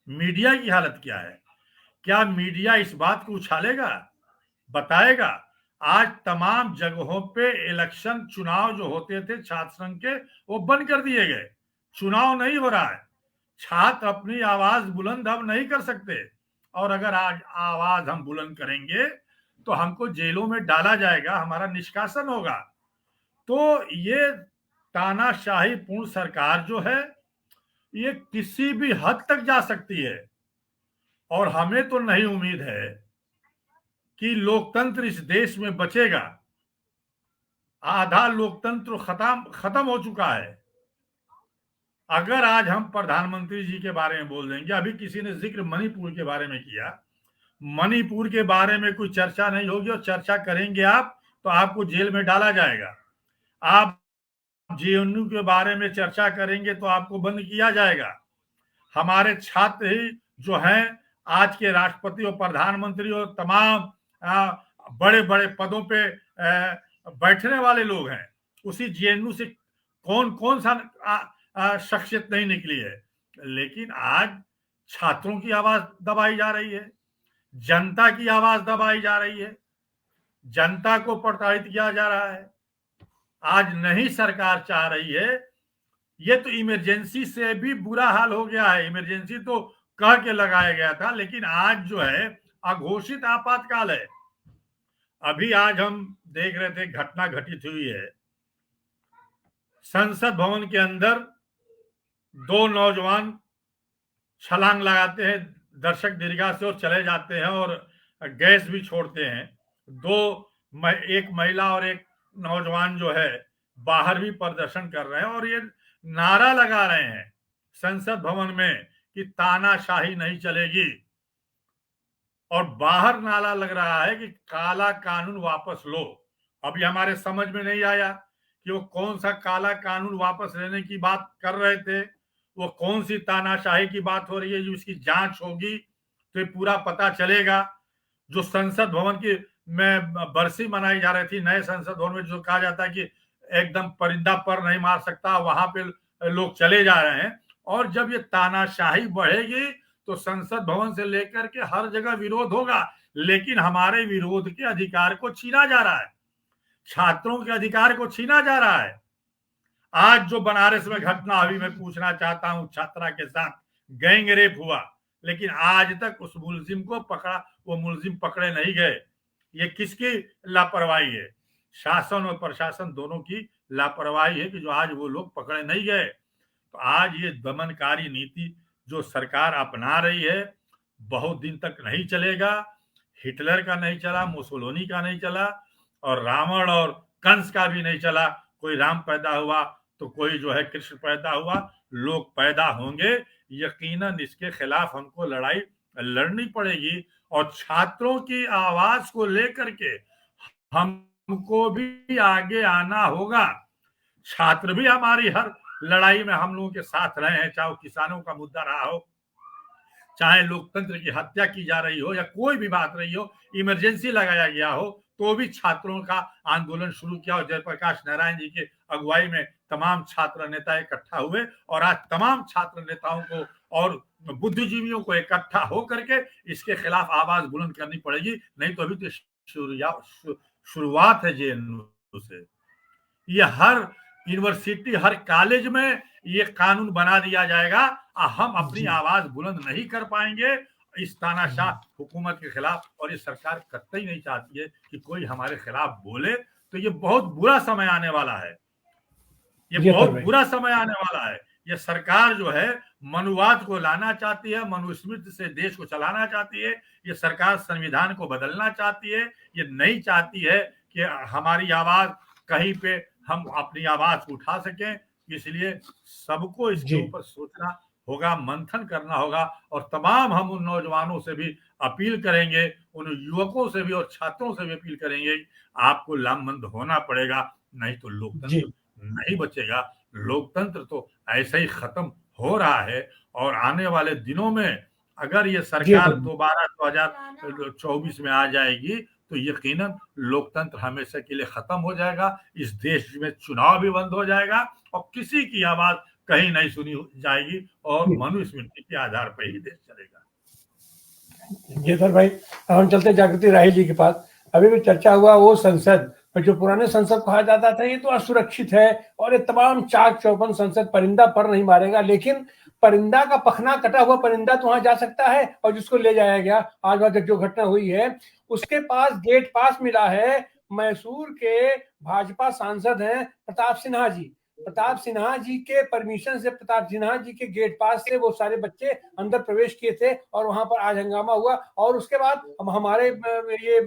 मीडिया की हालत क्या है? क्या मीडिया इस बात को उछालेगा, बताएगा? आज तमाम जगहों पे इलेक्शन, चुनाव जो होते थे छात्र संघ के, वो बंद कर दिए गए, चुनाव नहीं हो रहा है, छात्र अपनी आवाज बुलंद अब नहीं कर सकते, और अगर आज आवाज हम बुलंद करेंगे तो हमको जेलों में डाला जाएगा, हमारा निष्कासन होगा। तो ये तानाशाही पूर्ण सरकार जो है, ये किसी भी हद तक जा सकती है, और हमें तो नहीं उम्मीद है कि लोकतंत्र इस देश में बचेगा। आधा लोकतंत्र खत्म हो चुका है। अगर आज हम प्रधानमंत्री जी के बारे में बोल देंगे, अभी किसी ने जिक्र मणिपुर के बारे में किया, मणिपुर के बारे में कोई चर्चा नहीं होगी, और चर्चा करेंगे आप तो आपको जेल में डाला जाएगा। आप जेएनयू के बारे में चर्चा करेंगे तो आपको बंद किया जाएगा। हमारे छात्र ही जो हैं आज के राष्ट्रपति और प्रधानमंत्री और तमाम बड़े बड़े पदों पे बैठने वाले लोग हैं। उसी जेएनयू से कौन सा शख्सियत नहीं निकली है, लेकिन आज छात्रों की आवाज दबाई जा रही है, जनता की आवाज दबाई जा रही है, जनता को प्रताड़ित किया जा रहा है। आज नहीं सरकार चाह रही है, ये तो इमरजेंसी से भी बुरा हाल हो गया है। इमरजेंसी तो कह के लगाया गया था, लेकिन आज जो है अघोषित आपातकाल है। अभी आज हम देख रहे थे, घटना घटित हुई है, संसद भवन के अंदर 2 नौजवान छलांग लगाते हैं दर्शक दीर्घा से और चले जाते हैं, और गैस भी छोड़ते हैं। एक महिला और एक नौजवान जो है बाहर भी प्रदर्शन कर रहे हैं, और ये नारा लगा रहे हैं संसद भवन में कि तानाशाही नहीं चलेगी, और बाहर नारा लग रहा है कि काला कानून वापस लो। अभी हमारे समझ में नहीं आया कि वो कौन सा काला कानून वापस लेने की बात कर रहे थे, वो कौन सी तानाशाही की बात हो रही है, जो उसकी जांच होगी तो ये पूरा पता चलेगा। जो संसद भवन की में बरसी मनाई जा रही थी, नए संसद भवन में जो कहा जाता है कि एकदम परिंदा पर नहीं मार सकता, वहां पे लोग चले जा रहे हैं, और जब ये तानाशाही बढ़ेगी तो संसद भवन से लेकर के हर जगह विरोध होगा, लेकिन हमारे विरोध के अधिकार को छीना जा रहा है, छात्रों के अधिकार को छीना जा रहा है। आज जो बनारस में घटना अभी मैं पूछना चाहता हूं, छात्रा के साथ गैंग रेप हुआ, लेकिन आज तक उस मुलजिम को पकड़ा, वो मुलजिम पकड़े नहीं गए। ये किसकी लापरवाही है? शासन और प्रशासन दोनों की लापरवाही है कि जो आज वो लोग पकड़े नहीं गए। तो आज ये दमनकारी नीति जो सरकार अपना रही है बहुत दिन तक नहीं चलेगा। हिटलर का नहीं चला, मुसोलिनी का नहीं चला, और रावण और कंस का भी नहीं चला। कोई राम पैदा हुआ तो कोई जो है कृष्ण पैदा हुआ, लोग पैदा होंगे। यकीनन इसके खिलाफ हमको लड़ाई लड़नी पड़ेगी, और छात्रों की आवाज को लेकर के हमको भी आगे आना होगा। छात्र भी हमारी हर लड़ाई में हम लोगों के साथ रहे हैं, चाहे किसानों का मुद्दा रहा हो, चाहे लोकतंत्र की हत्या की जा रही हो, या कोई भी बात रही हो, इमरजेंसी लगाया गया हो, तो भी छात्रों का आंदोलन शुरू किया और जयप्रकाश नारायण जी के अगुवाई में तमाम छात्र नेता इकट्ठा हुए। और आज तमाम छात्र नेताओं को और बुद्धिजीवियों को इकट्ठा हो करके इसके खिलाफ आवाज बुलंद करनी पड़ेगी, नहीं तो अभी तो शुरुआत है जेएनयू से। ये हर यूनिवर्सिटी, हर कॉलेज में ये कानून बना दिया जाएगा, हम अपनी आवाज बुलंद नहीं कर पाएंगे इस तानाशाह हुकूमत के खिलाफ। और ये सरकार कतई नहीं चाहती है कि कोई हमारे खिलाफ बोले। तो ये बहुत बुरा समय आने वाला है, ये बहुत बुरा समय आने वाला है। ये सरकार जो है मनुवाद को लाना चाहती है, मनुस्मृति से देश को चलाना चाहती है। ये सरकार संविधान को बदलना चाहती है। ये नहीं चाहती है कि हमारी आवाज कहीं पे हम अपनी आवाज उठा सकें। इसलिए सबको इसके ऊपर सोचना होगा, मंथन करना होगा, और तमाम हम उन नौजवानों से भी अपील करेंगे, उन युवकों से भी और छात्रों से भी अपील करेंगे, आपको लामबंद होना पड़ेगा, नहीं तो लोकतंत्र नहीं बचेगा। लोकतंत्र तो ऐसे ही खत्म हो रहा है, और आने वाले दिनों में अगर ये सरकार दोबारा 2024 में आ जाएगी तो यकीनन लोकतंत्र हमेशा के लिए खत्म हो जाएगा। इस देश में चुनाव भी बंद हो जाएगा और किसी की आवाज कहीं नहीं सुनी जाएगी, और मनुस्मृति के आधार पर ही देश चलेगा। जी सर भाई, हम चलते जागृति राही जी के पास। अभी भी चर्चा हुआ वो संसद, जो पुराने संसद कहा जाता था, ये तो असुरक्षित है और ये तमाम चाक चौबंद संसद, परिंदा पर नहीं मारेगा। लेकिन परिंदा का पखना कटा हुआ परिंदा तो वहां जा सकता है, और जिसको ले जाया गया आज वहां जो घटना हुई है उसके पास गेट पास मिला है। मैसूर के भाजपा सांसद हैं प्रताप सिन्हा जी। प्रताप सिन्हा जी के परमिशन से, प्रताप सिन्हा जी के गेट पास से वो सारे बच्चे अंदर प्रवेश किए थे, और वहां पर आज हंगामा हुआ। और उसके बाद हमारे ये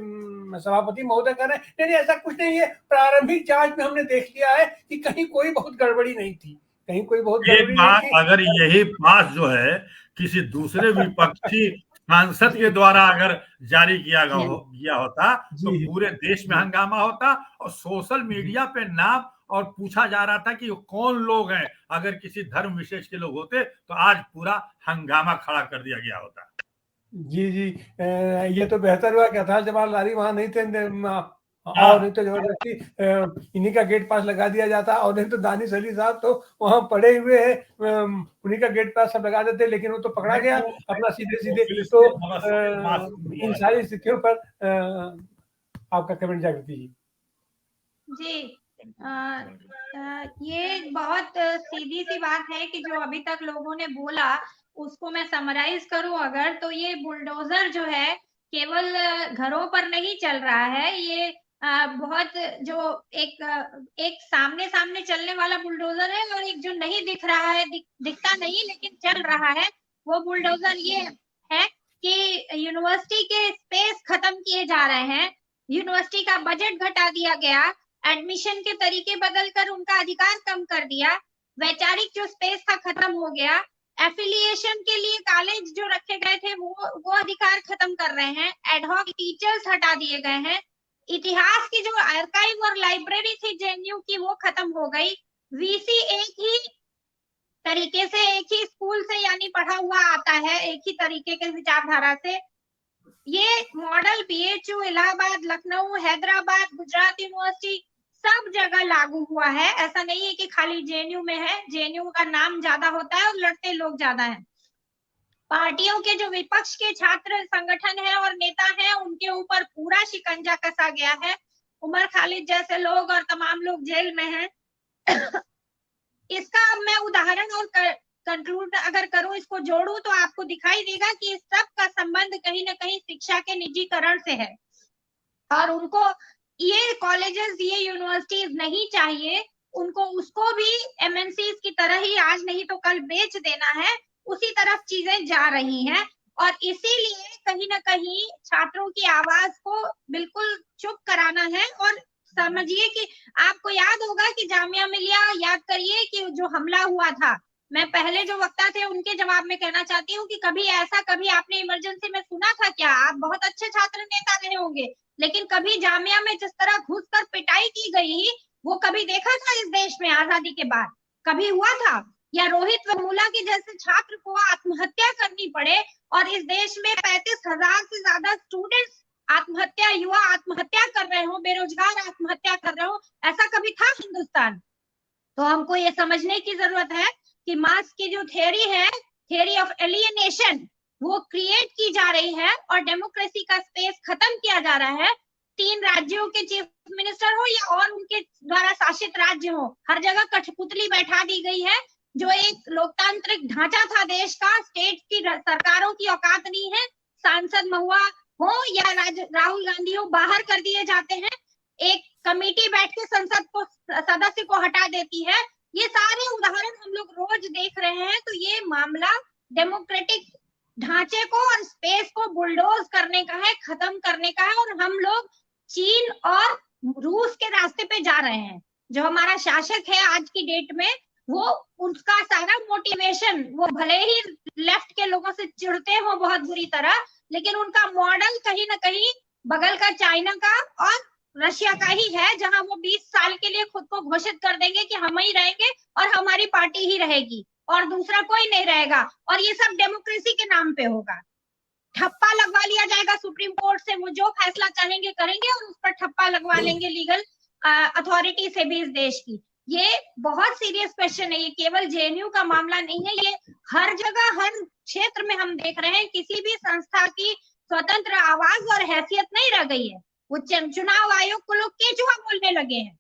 सभापति महोदय कह रहे हैं नहीं ऐसा कुछ नहीं है, प्रारंभिक जांच में हमने देख लिया है कि कहीं कोई बहुत गड़बड़ी नहीं थी, कहीं कोई बहुत गड़बड़ी नहीं थी। अगर यही पास जो है किसी दूसरे विपक्षी सांसद के द्वारा अगर जारी किया गया होता तो पूरे देश में हंगामा होता, और सोशल मीडिया पे नाम और पूछा जा रहा था कि कौन लोग हैं। अगर किसी धर्म विशेष के लोग होते तो आज पूरा हंगामा खड़ा कर दिया गया होता। जी जी, ये तो बेहतर हुआ कि अथाल जमाल लारी वहां नहीं थे, और नहीं तो जबरदस्ती इन्हीं का गेट पास लगा दिया जाता, और नहीं तो दानिश अली साहब तो वहां पड़े हुए हैं, उन्हीं का गेट पास सब लगा देते, लेकिन वो तो पकड़ा गया अपना सीधे सीधे। तो इन सारी स्थितियों पर आपका कमेंट जागृति जी। जी, ये बहुत सीधी सी बात है कि जो अभी तक लोगों ने बोला उसको मैं समराइज करूं अगर, तो ये बुलडोजर जो है केवल घरों पर नहीं चल रहा है, ये बहुत जो एक सामने सामने चलने वाला बुलडोजर है, और एक जो नहीं दिख रहा है, दिखता नहीं लेकिन चल रहा है, वो बुलडोजर ये है कि यूनिवर्सिटी के स्पेस खत्म किए जा रहे हैं, यूनिवर्सिटी का बजट घटा दिया गया, एडमिशन के तरीके बदलकर उनका अधिकार कम कर दिया, वैचारिक जो स्पेस था खत्म हो गया, एफिलिएशन के लिए कॉलेज जो रखे गए थे वो अधिकार खत्म कर रहे हैं, एडहॉक टीचर्स हटा दिए गए हैं, इतिहास की जो आर्काइव और लाइब्रेरी थी जेएनयू की वो खत्म हो गई, वीसी एक ही तरीके से एक ही स्कूल से यानी पढ़ा हुआ आता है, एक ही तरीके के विचारधारा से। ये model BHU, Allahabad, Lucknow, Hyderabad, Gujarat university सब जगह लागू हुआ है। ऐसा नहीं है कि खाली जेएनयू में है, जेएनयू का नाम ज्यादा होता है और लड़ते लोग ज्यादा हैं। पार्टियों के जो विपक्ष के छात्र संगठन है और नेता हैं उनके ऊपर पूरा शिकंजा कसा गया है। उमर खालिद जैसे लोग और तमाम लोग जेल में हैं। इसका अब मैं उदाहरण और कंक्लूड अगर करूं, इसको जोड़ूं, तो आपको दिखाई देगा कि इस सब का संबंध कहीं ना कहीं शिक्षा के निजीकरण से है और उनको ये कॉलेजेस, ये यूनिवर्सिटीज नहीं चाहिए। उनको उसको भी एमएनसीज की तरह ही आज नहीं तो कल बेच देना है, उसी तरफ चीजें जा रही हैं। और इसीलिए कहीं ना कहीं छात्रों की आवाज को बिल्कुल चुप कराना है। और समझिए कि आपको याद होगा कि जामिया मिलिया, याद करिए कि जो हमला हुआ था, मैं पहले जो वक्ता थे उनके जवाब में कहना चाहती हूँ कि कभी आपने इमरजेंसी में सुना था क्या? आप बहुत अच्छे छात्र नेता रहे होंगे, लेकिन कभी जामिया में जिस तरह घुसकर पिटाई की गई वो कभी देखा था इस देश में आजादी के बाद? कभी हुआ था? या रोहित वेमुला के जैसे छात्र को आत्महत्या करनी पड़े और इस देश में 35,000 से ज्यादा स्टूडेंट्स आत्महत्या, युवा आत्महत्या कर रहे हो, बेरोजगार आत्महत्या कर रहे हो, ऐसा कभी था हिंदुस्तान? तो हमको ये समझने की जरूरत है कि मास की जो थियरी है, थियरी ऑफ एलियनेशन, वो क्रिएट की जा रही है और डेमोक्रेसी का स्पेस खत्म किया जा रहा है। 3 राज्यों के चीफ मिनिस्टर हो या और उनके द्वारा शासित राज्य हो, हर जगह कठपुतली बैठा दी गई है। जो एक लोकतांत्रिक ढांचा था देश का, स्टेट की सरकारों की औकात नहीं है। सांसद महुआ हो या राहुल गांधी हो, बाहर कर दिए जाते हैं। एक कमेटी बैठ के संसद को, सदस्य को हटा देती है। ये सारे उदाहरण हम लोग रोज देख रहे हैं। तो ये मामला डेमोक्रेटिक ढांचे को और स्पेस को बुलडोज करने का है, खत्म करने का है। और हम लोग चीन और रूस के रास्ते पे जा रहे हैं। जो हमारा शासक है आज की डेट में, वो उसका सारा मोटिवेशन, वो भले ही लेफ्ट के लोगों से चिढ़ते हो बहुत बुरी तरह, लेकिन उनका मॉडल कहीं ना कहीं बगल का चाइना का और रशिया का ही है, जहां वो 20 साल के लिए खुद को घोषित कर देंगे कि हम ही रहेंगे और हमारी पार्टी ही रहेगी और दूसरा कोई नहीं रहेगा। और ये सब डेमोक्रेसी के नाम पे होगा। ठप्पा लगवा लिया जाएगा सुप्रीम कोर्ट से, वो जो फैसला चाहेंगे करेंगे और उस पर ठप्पा लगवा लेंगे लीगल अथॉरिटी से भी इस देश की। ये बहुत सीरियस क्वेश्चन है। ये केवल जेएनयू का मामला नहीं है, ये हर जगह, हर क्षेत्र में हम देख रहे हैं। किसी भी संस्था की स्वतंत्र आवाज और हैसियत नहीं रह गई है। वो चुनाव आयोग को लोग केचुआ बोलने लगे हैं।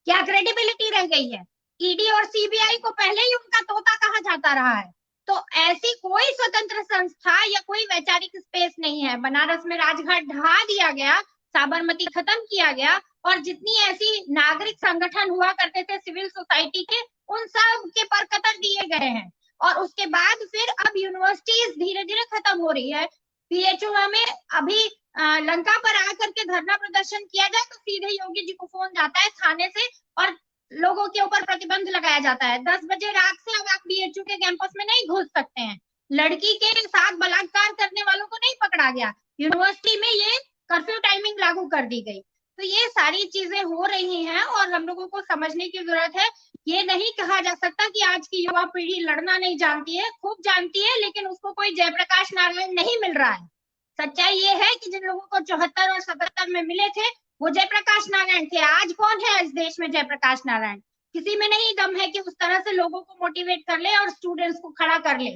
क्या क्रेडिबिलिटी रह गई है? ईडी और सीबीआई को पहले ही उनका तोता कहा जाता रहा है। तो ऐसी कोई स्वतंत्र संस्था या कोई वैचारिक स्पेस नहीं है। बनारस में राजघाट ढहा दिया गया, साबरमती खत्म किया गया और जितनी ऐसी नागरिक संगठन हुआ करते थे सिविल सोसाइटी के, उन सब के पर कतर दिए गए हैं। और उसके बाद फिर अब यूनिवर्सिटीज धीरे धीरे खत्म हो रही है। पीएचयू में अभी लंका पर आकर के धरना प्रदर्शन किया जाए तो सीधे योगी जी को फोन जाता है थाने से और लोगों के ऊपर प्रतिबंध लगाया जाता है। 10 बजे रात से अब आप बीएचयू के कैंपस में नहीं घुस सकते हैं। लड़की के साथ बलात्कार करने वालों को नहीं पकड़ा गया। यूनिवर्सिटी में ये कर्फ्यू टाइमिंग लागू कर दी गई। तो ये सारी चीजें हो रही हैं और हम लोगों को समझने की जरूरत है। ये नहीं कहा जा सकता कि आज की युवा पीढ़ी लड़ना नहीं जानती है, खूब जानती है, लेकिन उसको कोई जयप्रकाश नारायण नहीं मिल रहा है। सच्चाई ये है कि जिन लोगों को 74 और 77 में मिले थे वो जयप्रकाश नारायण थे। आज कौन है इस देश में जयप्रकाश नारायण? किसी में नहीं दम है कि उस तरह से लोगों को मोटिवेट कर ले और स्टूडेंट्स को खड़ा कर ले,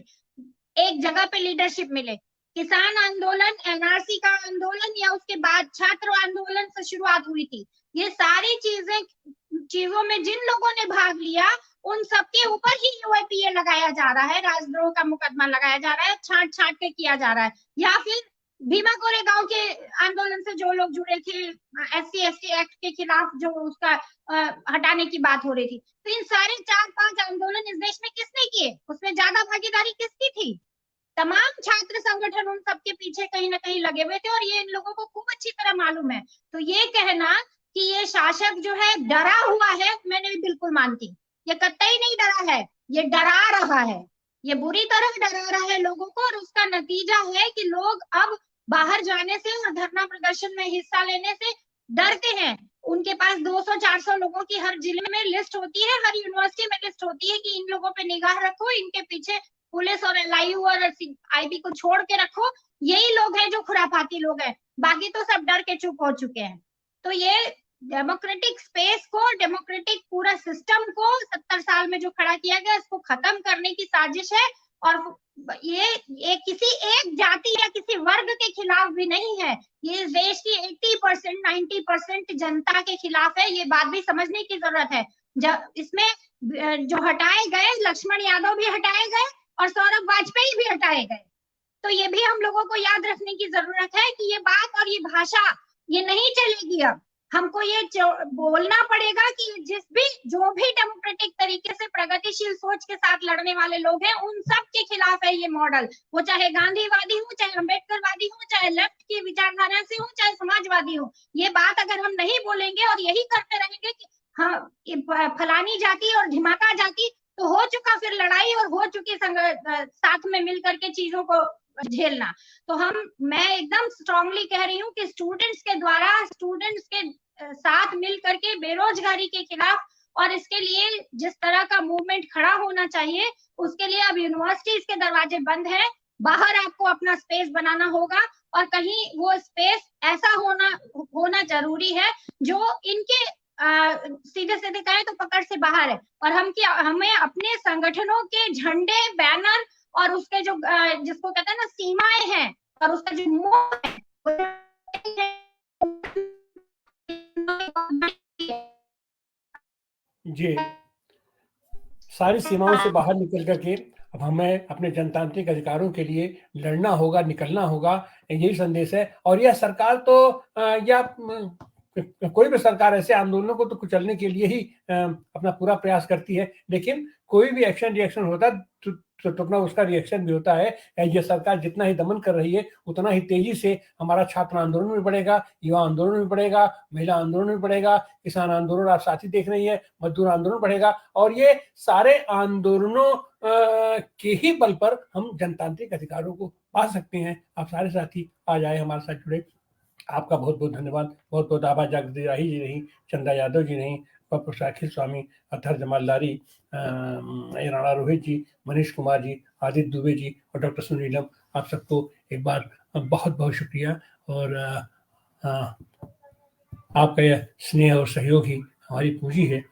एक जगह पे लीडरशिप मिले। किसान आंदोलन, एनआरसी का आंदोलन या उसके बाद छात्र आंदोलन से शुरुआत हुई थी। ये सारी चीजों में जिन लोगों ने भाग लिया उन सबके ऊपर ही यूएपीए लगाया जा रहा है, राजद्रोह का मुकदमा लगाया जा रहा है, छांट छांट के किया जा रहा है। या फिर भीमा कोरेगांव के आंदोलन से जो लोग जुड़े थे, SC/ST एक्ट के खिलाफ जो उसका हटाने की बात हो रही थी, तो इन सारे 4-5 आंदोलन इस देश में किसने किए? उसमें ज्यादा भागीदारी किसकी थी? तमाम छात्र संगठन उन सबके पीछे कहीं ना कहीं लगे हुए थे और ये इन लोगों को खूब अच्छी तरह मालूम है। तो ये कहना कि ये शासक जो है डरा हुआ है, मैंने भी बिल्कुल मानती। ये कतई नहीं डरा है, ये डरा रहा है, ये बुरी तरह डरा रहा है लोगों को। और उसका नतीजा है कि लोग अब बाहर जाने से और धरना प्रदर्शन में हिस्सा लेने से डरते हैं। उनके पास 200-400 लोगों की हर जिले में लिस्ट होती है, हर यूनिवर्सिटी में लिस्ट होती है कि इन लोगों पे निगाह रखो, इनके पीछे पुलिस और LIU और IB को छोड़ के रखो। यही लोग हैं जो खुराफाती लोग हैं, बाकी तो सब डर के चुप हो चुके हैं। तो ये डेमोक्रेटिक स्पेस को, डेमोक्रेटिक पूरा सिस्टम को 70 साल में जो खड़ा किया गया, इसको खत्म करने की साजिश है। और ये किसी एक जाति या किसी वर्ग के खिलाफ भी नहीं है, ये इस देश की 80% 90% जनता के खिलाफ है। ये बात भी समझने की जरूरत है। जब इसमें जो हटाए गए, लक्ष्मण यादव भी हटाए गए और सौरभ वाजपेयी भी हटाए गए, तो ये भी हम लोगों को याद रखने की जरूरत है कि ये बात और ये भाषा ये नहीं चलेगी। अब हमको ये बोलना पड़ेगा कि जो भी डेमोक्रेटिक तरीके से प्रगतिशील सोच के साथ लड़ने वाले लोग हैं, उन सब के खिलाफ है ये मॉडल। वो चाहे गांधीवादी हो, चाहे अम्बेडकरवादी हो, चाहे लेफ्ट की विचारधारा से हो, चाहे समाजवादी हो, ये बात अगर हम नहीं बोलेंगे और यही करते रहेंगे कि हाँ फलानी जाति और धिमाका जाति, तो हो चुका फिर लड़ाई और हो चुकी साथ में मिलकर के चीजों को झेलना। तो मैं एकदम स्ट्रांगली कह रही हूँ कि स्टूडेंट्स के द्वारा, स्टूडेंट्स के साथ मिल करके बेरोजगारी के खिलाफ और इसके लिए जिस तरह का मूवमेंट खड़ा होना चाहिए, उसके लिए अब यूनिवर्सिटीज के दरवाजे बंद हैं। बाहर आपको अपना स्पेस बनाना होगा और कहीं वो स्पेस ऐसा होना जरूरी है जो इनके सीधे सीधे कहें तो पकड़ से बाहर है। और हमें अपने संगठनों के झंडे, बैनर और उसके जो जिसको कहते हैं ना सीमाएं हैं, और उसका जो मोह है जी, सारी सीमाओं से बाहर निकल करके अब हमें अपने जनतांत्रिक अधिकारों के लिए लड़ना होगा, निकलना होगा, यही संदेश है। और यह सरकार तो या कोई भी सरकार ऐसे आंदोलनों को तो कुचलने के लिए ही अपना पूरा प्रयास करती है, लेकिन कोई भी रिएक्शन होता तो अपना उसका रिएक्शन भी होता है। ये सरकार जितना ही दमन कर रही है, उतना ही तेजी से हमारा छात्र आंदोलन भी बढ़ेगा, युवा आंदोलन भी बढ़ेगा, महिला आंदोलन भी बढ़ेगा, किसान आंदोलन आप साथी देख रही है, मजदूर आंदोलन बढ़ेगा। और ये सारे आंदोलनों के ही बल पर हम जनतांत्रिक अधिकारों को पा सकते हैं। आप सारे साथी आज आए, हमारे साथ जुड़े, आपका बहुत बहुत धन्यवाद। बहुत बहुत आभार। जागृति राही जी नहीं, चंदा यादव जी नहीं, प्रोफेसर अखिल स्वामी, अथर जमालदारी, राणा रोहित जी, मनीष कुमार जी, आदित्य दुबे जी और डॉक्टर सुनीलम, आप सबको एक बार बहुत बहुत शुक्रिया। और आपका यह स्नेह और सहयोग ही हमारी पूंजी है।